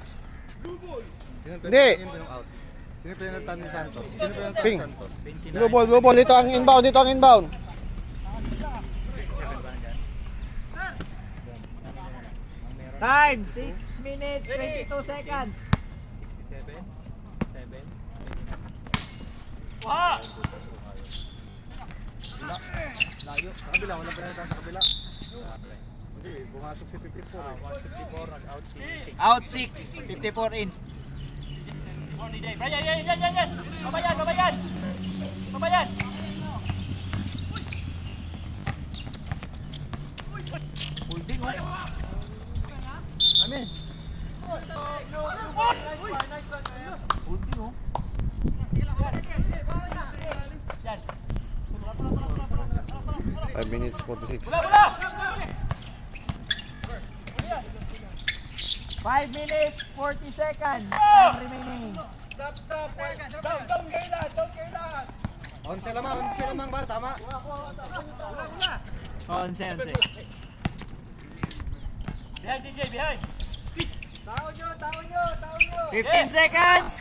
Hindi. Sino pinalitan ni Santos? Ping. 29. Blue ball. Dito ang inbound. Time 6 minutes 22 seconds. 67. 7. Layo. Sa kabila, walang pinalitan sa kabila. Hindi, pumasok si 54 eh. 154 and out 6. Out 6, 54 in. Yan. Babayan. Holding oh. Amen. Holding oh. 5 minutes, 46. 5 minutes 40 seconds. Time remaining. Stop. Down kayo lahat. 11 lamang ba? Tama? 11. Behind, DJ, behind. Tao nyo. 15 seconds.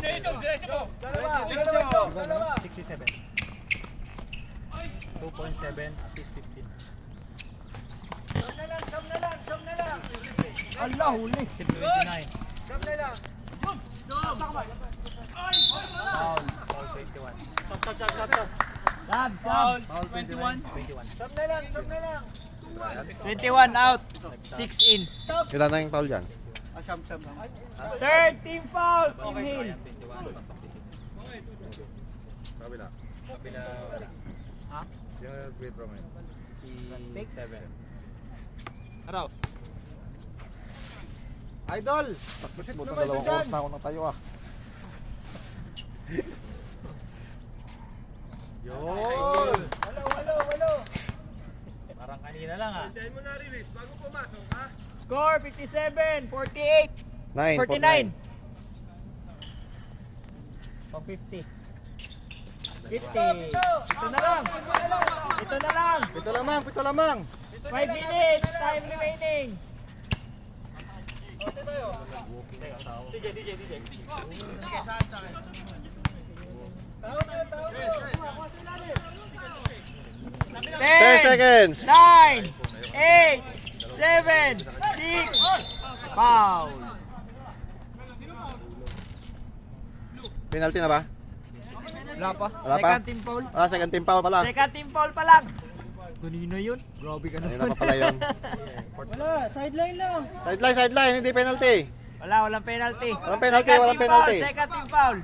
Rebound Dalawa. 67. 2.7 assist 15. Siyam na lang. Allah, huli. 29. Siyam na lang. Foul 21. Sub. Foul 21. 21. Siyam na lang. 21 out. 6 in. Kailan na yung foul dyan? Siyam lang. Third team foul. Team Hill. 21. Pasok si 6. Kabila. Kabila wala. Ha? Yung free throw ngayon. Si 7. Araw. Idol! Buto dalawang oras na ako ng tayo ah. Yun! Walo. Parang kanina lang ah. Hintayin mo na release bago pumasok, ha? Score 57, 48, 9, 49. Pang 50. 50. Ito na lang. Pito lamang. 5 minutes. Time remaining. 10 seconds. 9, 8, 7, 6, foul. Penalty na ba? Wala pa. Wala pa? Second team foul. Ah, second team foul pala. Second team foul pa lang. Kanina yun. Grabe ka Ayun naman. na pa pala yun. Wala, sideline lang. Sideline, hindi penalty. Walang penalty. Walang penalty, Second walang team penalty. Foul, second team foul.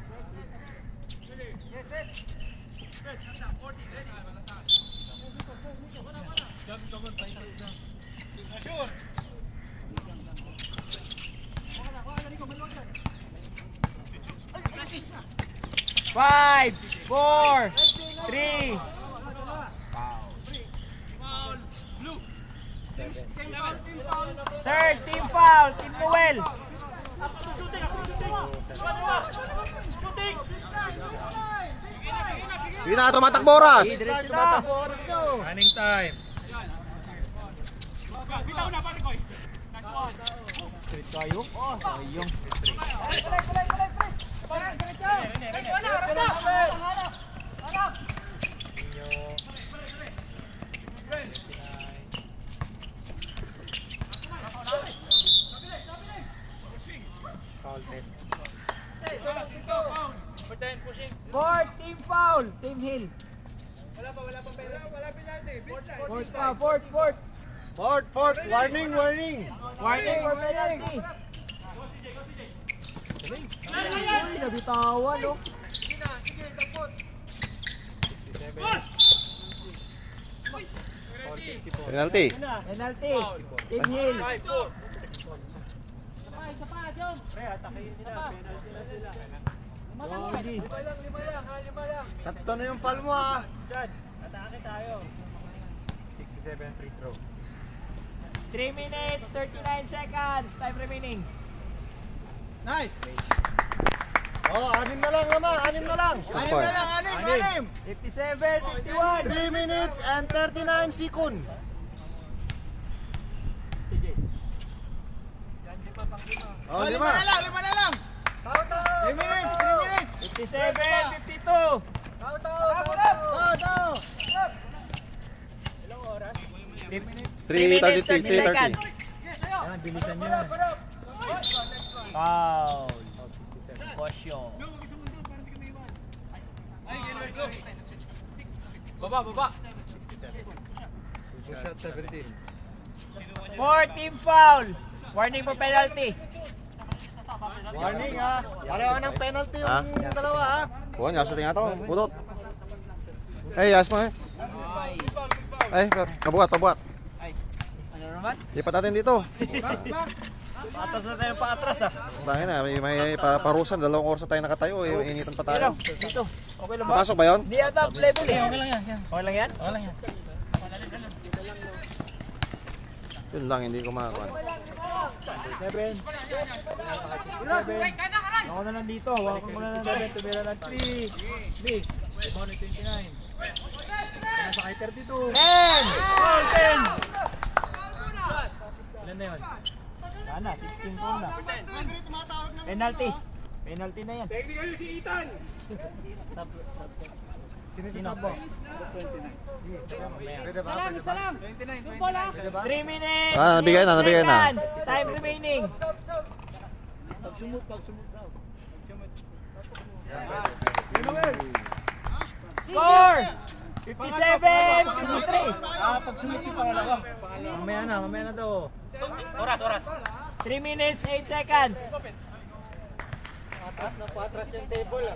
Five, 4, 3. Third team foul, Team Noel. Hindi na tumatakbo oras. Diretso na. Running time. Straight tayo. Sayang. Foul 10. Fourth team foul, Team Hill. Fourth, warning. Warning for penalty. Uy, nabitawan, no? Penalty. Penalty. Team Hill. Tatlo na yung foul mo ah. 67 free throw. 3 minutes, 39 seconds. Time remaining. Nice. Oh, 6 na lang naman, 6 na lang. 57, 51. 3 minutes and 39 seconds. Oh, 5 na lang. 3 minutes, 3 minutes. 57, 52. 3 minutes, 30 seconds. Yan, bilisan nyo yan. Foul. Bosyo. Baba. Shot 17. 4 team foul. Warning for penalty. Warning ha. Pareho ng penalty yung dalawa ha. Buwan, yasa tingnan ito. Pulot. Ay, yas mo eh. Ay, pabuhat. Ano naman? Lipat natin dito. Patas na tayo paatras ah. Tayo na, may parusan. 2 oras na tayo nakatayo. Initan pa tayo. Dito. Okay lang ba? Papasok ba yun? Di ata level eh. Okay lang yan. Okay lang yan? Okay lang yan. Yun lang, hindi ko makakuha. 7. Ako na lang dito. Hawakan mo na lang 7. Tumira ng 3. Miss. Rebound 29. Nasa kay 32. 10! Foul 10! Ilan na yun? Sana, 16 foul na. Penalty. Penalty na yan. Sinisasab mo? Pwede ba? Salam. 3 minutes. Nabigay na. Seconds. Time remaining. Score! 57, 53. Mamaya na to. Oras. 3 minutes, 8 seconds.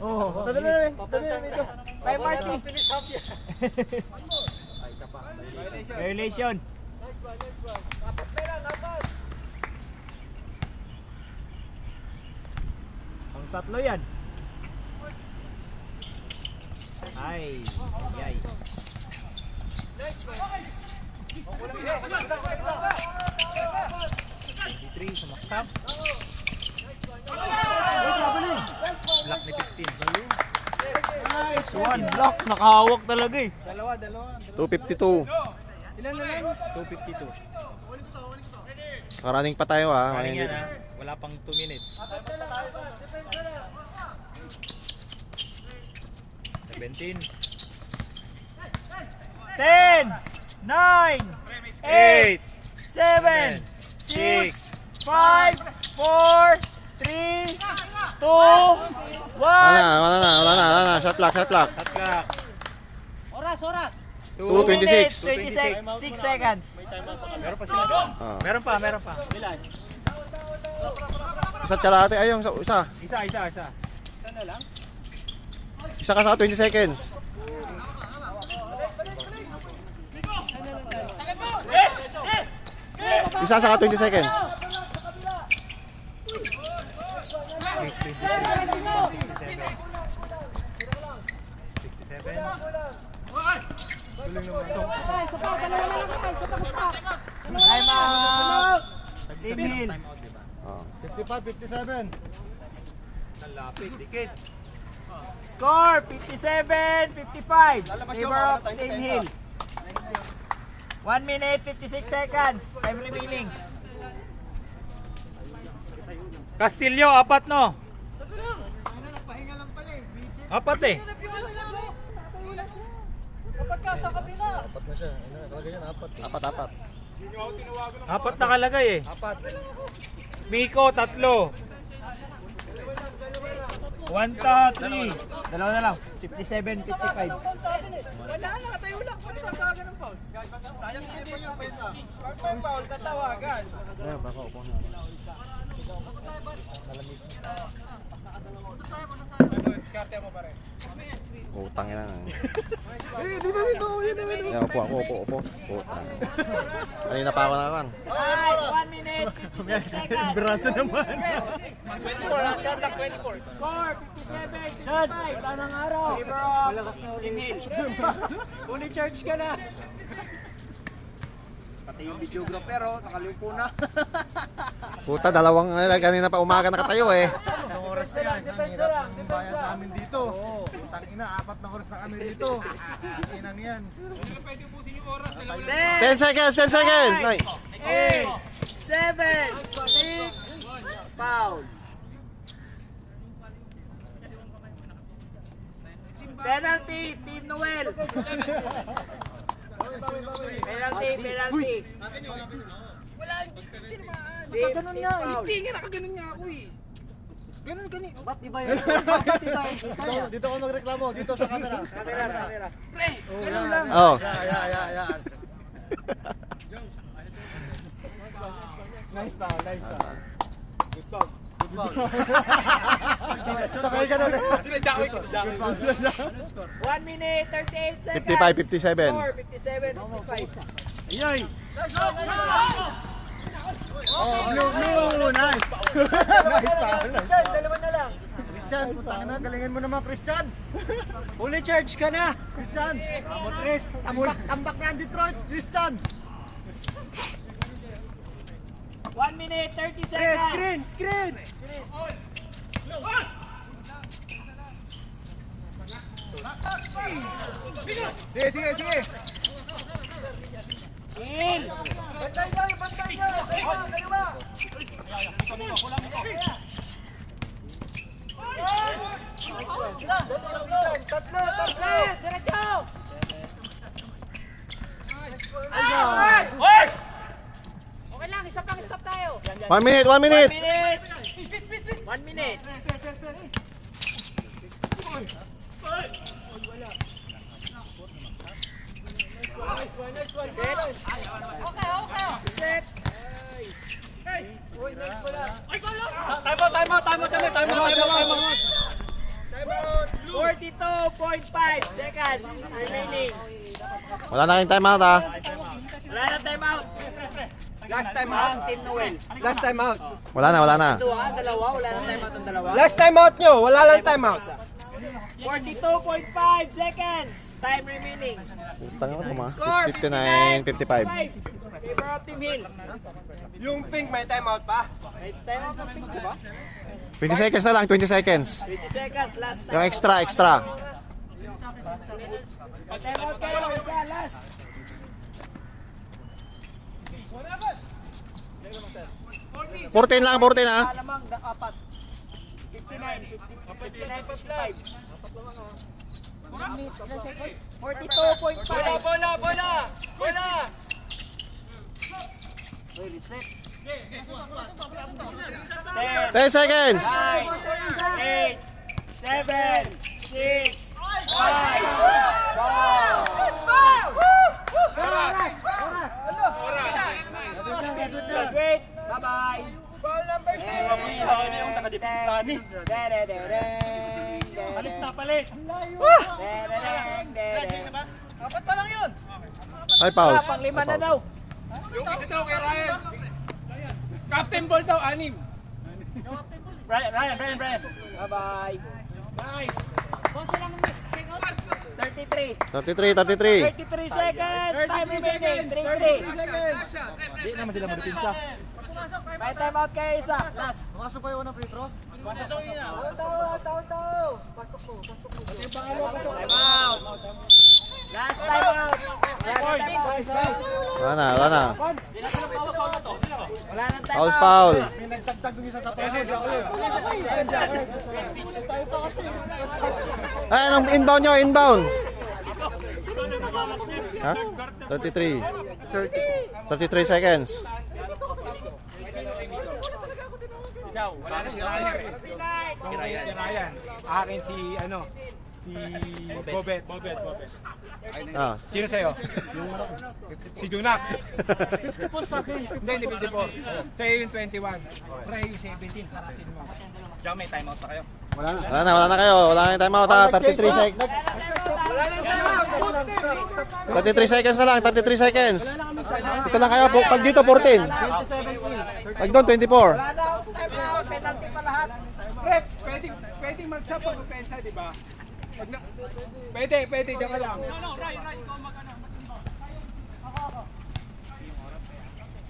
Oo. Tadala na dito. Time marking. Ay, isa pa. Violation. Ang tatlo yan. Ay. 23, sumaksak. Block ni 15. Nice one. Block. Nakahawak talaga eh. 252. Ilan na lang? 252. Karaning pa tayo ha. Running yan ha. Wala pang 2 minutes. 17. 10, 9, 8, 7, 6, 5, 4, 3, 2, 1. Wala na. Shot clock. Shot clock. Oras. 2:26. 26 seconds. Meron pa sila. Ah. Meron pa. Isa't kalahati. Ayun, isa. Isa. Isa ka sa 20 seconds. Isa sa 20 seconds. Case 23. 67. Time out. Team Hill. Time out, diba? 55, 57. Nalapit. Dikit. Score 57, 55. Favor of Team Hill. 1 minute 56 seconds. Time remaining. Castillo, 4 no? 4 eh. Apat na siya. Nakalagay yan, apat. Apat. 4 nakalagay eh. Miko, 3. 1 to 3. Dalawa na lang. 57, 55. Wala, nakatayo lang. Ano ba sa ng foul? Sayang din mo yung penta. Pag may foul, tatawagan. Ayun, baka upo na. Diskarte mo pa rin. Utang yan. Dito. Yan, upo. Utang. Kanina pa ako nakakan. Alright, 1 minute 56 seconds. Braso naman. 24, shot clock 24. Score 57, 55. Tanang araw. Favor of Team Hill. Fully charge ka na. Pati yung videographer, nakalimupo na. Puta, dalawang kanina pa umaga nakatayo eh. Depensa lang. Ang bayan namin dito. Putang ina, 4 na oras na kami dito. Inang yan. 10 seconds. 10 seconds. 8, 7, 6, foul. Penalty, Team Noel. Penalty. Wala, hindi naman. Ganun nga. Hindi nga, nakaganon nga ako eh. Ganun. Ba't iba yan? Dito ako magreklamo. Dito sa camera. Camera. Pre, ganun lang. Oh. Yan. Nice foul. Sakay ka na ulit. Sinadya ko. 1 minute 38 seconds. 55, 57. Score 57, 55. Ayay. Blue. Nice. Christian, dalawa na lang. Christian, putang ina. Galingin mo naman, Christian. Fully charge ka na. Christian. Chris. Tambak na ang Detroit, Christian. 1 minute 30 seconds. Screen. Sige. Chill. Bantay nyo. Dalawa. Tatlo. Diretso. Okay lang, isa pang stop tayo. 1 minute. 1 minute. Set. Set. Uy, nice pala. Time out. 42.5 seconds remaining. Wala na kayong time out ha. Wala na time out. Last time Ang Team Noel. Last time out. Wala na. Dalawa. Wala na time out ang dalawa. Last time out nyo, wala lang time out. 42.5 seconds. Time remaining. Utang ako ma. Score 59, 55. Favor of Team Hill. Yung pink may time out pa. May time out ang pink, diba? 20 seconds na lang. 20 seconds. 20 seconds, last time. Yung extra. Time out kayo, isa, last. 14 lang, 14 ha. Alamang, apat. 59.5. 42.5. Bola! Reset. 10 seconds. 9, 8, 7, 6, 5, 4. Great. Bye-bye. Yung taga-depensa ni. Palit na, palit. Apat pa lang yun! Ay, pause. Pang-lima na daw. Yung isa daw kay Ryan. Captain Ball daw, 6. Brian. Bye-bye. Nice! 33. 33. 33 seconds. Time remaining. 3-3. Di naman sila mag-depensa. May time out kayo isa. Last. Pumasok pa yung unang free throw? Time out. Last time out. Wala na. Wala nang time Foul, out. foul. May nagtagtag yung isa sa penalty. Ay, anong inbound nyo? Inbound. Ha? 33. 33 seconds. Wala na si Ryan. Si Ryan. Akin si Bobet. Ah. Sino sa'yo? Si Junax. Hindi 54. Sa'yo yung 21. Pre yung 17. Para sino mo? Diyan may timeout pa kayo. Wala na kayo. Wala na time out ha. 33 seconds. 33 seconds na lang. 33 seconds. Ito lang kayo. Pag dito 14. Pag doon 24. Wala na akong time out. Penalty pa lahat. Pre, pwedeng mag-sub pag opensa, di ba? Pwede, diyan ka lang.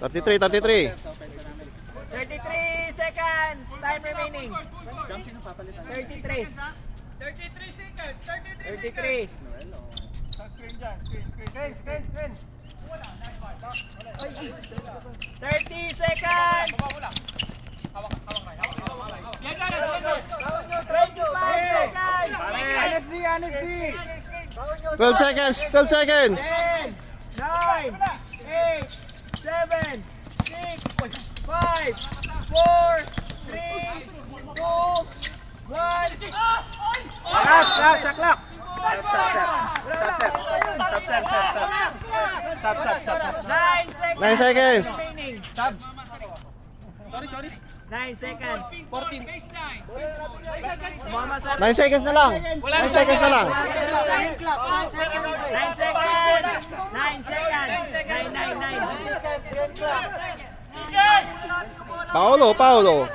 33. 33 seconds. Time remaining. 33. 33. 30 seconds. 25 seconds. Honestly. 12 seconds. 12 seconds. 10, 9, 8, 7, 6, 5, 4, 3, 2, 1. Last, shot clock. Nine seconds. 9 seconds. Remaining. Sorry. 9 seconds. 14. Mama sa 9 seconds na lang. 9 seconds na lang. 9 seconds. 9 seconds. 9. Paulo. Foul. Oh,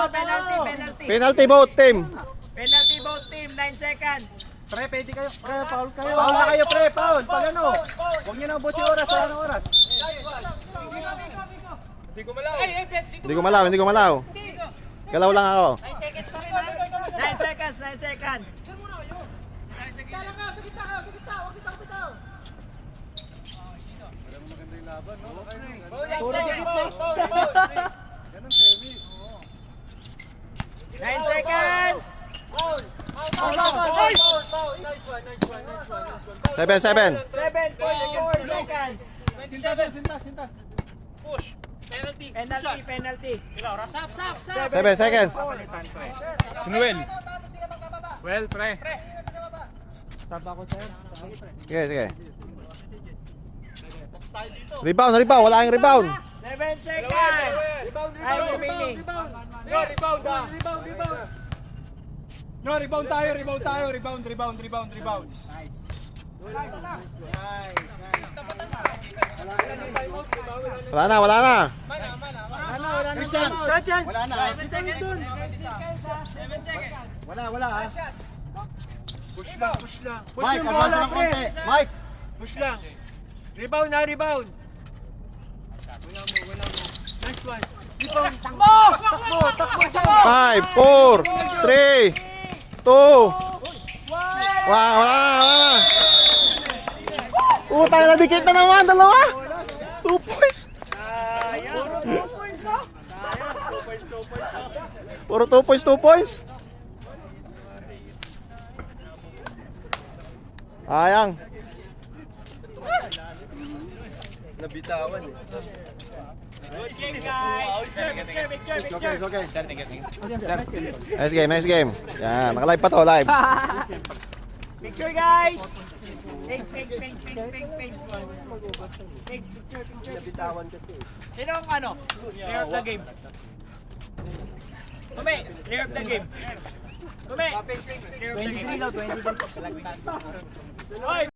penalty. Penalty both team. Penalty both team. 9 seconds. Pre, pwede kayo. Pre, foul kayo. Foul na kayo, pre. Foul. Pag ano. Huwag nyo na ubos yung oras. Wala ng oras. Hindi ko malaw. Hindi ko malaw. Galaw lang ako. 9 seconds. 9 seconds. Nine seconds. 7. 7.4 seconds. Sintas. Penalty. 7 seconds. Sinuel. Well, pre. Sige. Rebound. Wala kang rebound. 7 seconds. Time remaining. No, rebound tayo. Rebound. Nice. Wala na. Christian. Wala na. Wala ha. Push lang. Push yung bola, pre. Mike. Push lang. Rebound. Nice one. Rebound. Takbo. 5, 4, 3, 2. Wala. Utang na dikit na naman. Dalawa. 2 points. Puro 2 points. Ayang. Nabitawan eh. Good game, guys. Picture. It's okay. Nice game. Yan, naka-live pa to, live. Picture, guys. Pink. Picture. Nabitawan kasi. Sino ang ano? Player of the game. Kumi, player of the game. Kumi, player of the game. 23 daw, 20 daw. Hoy!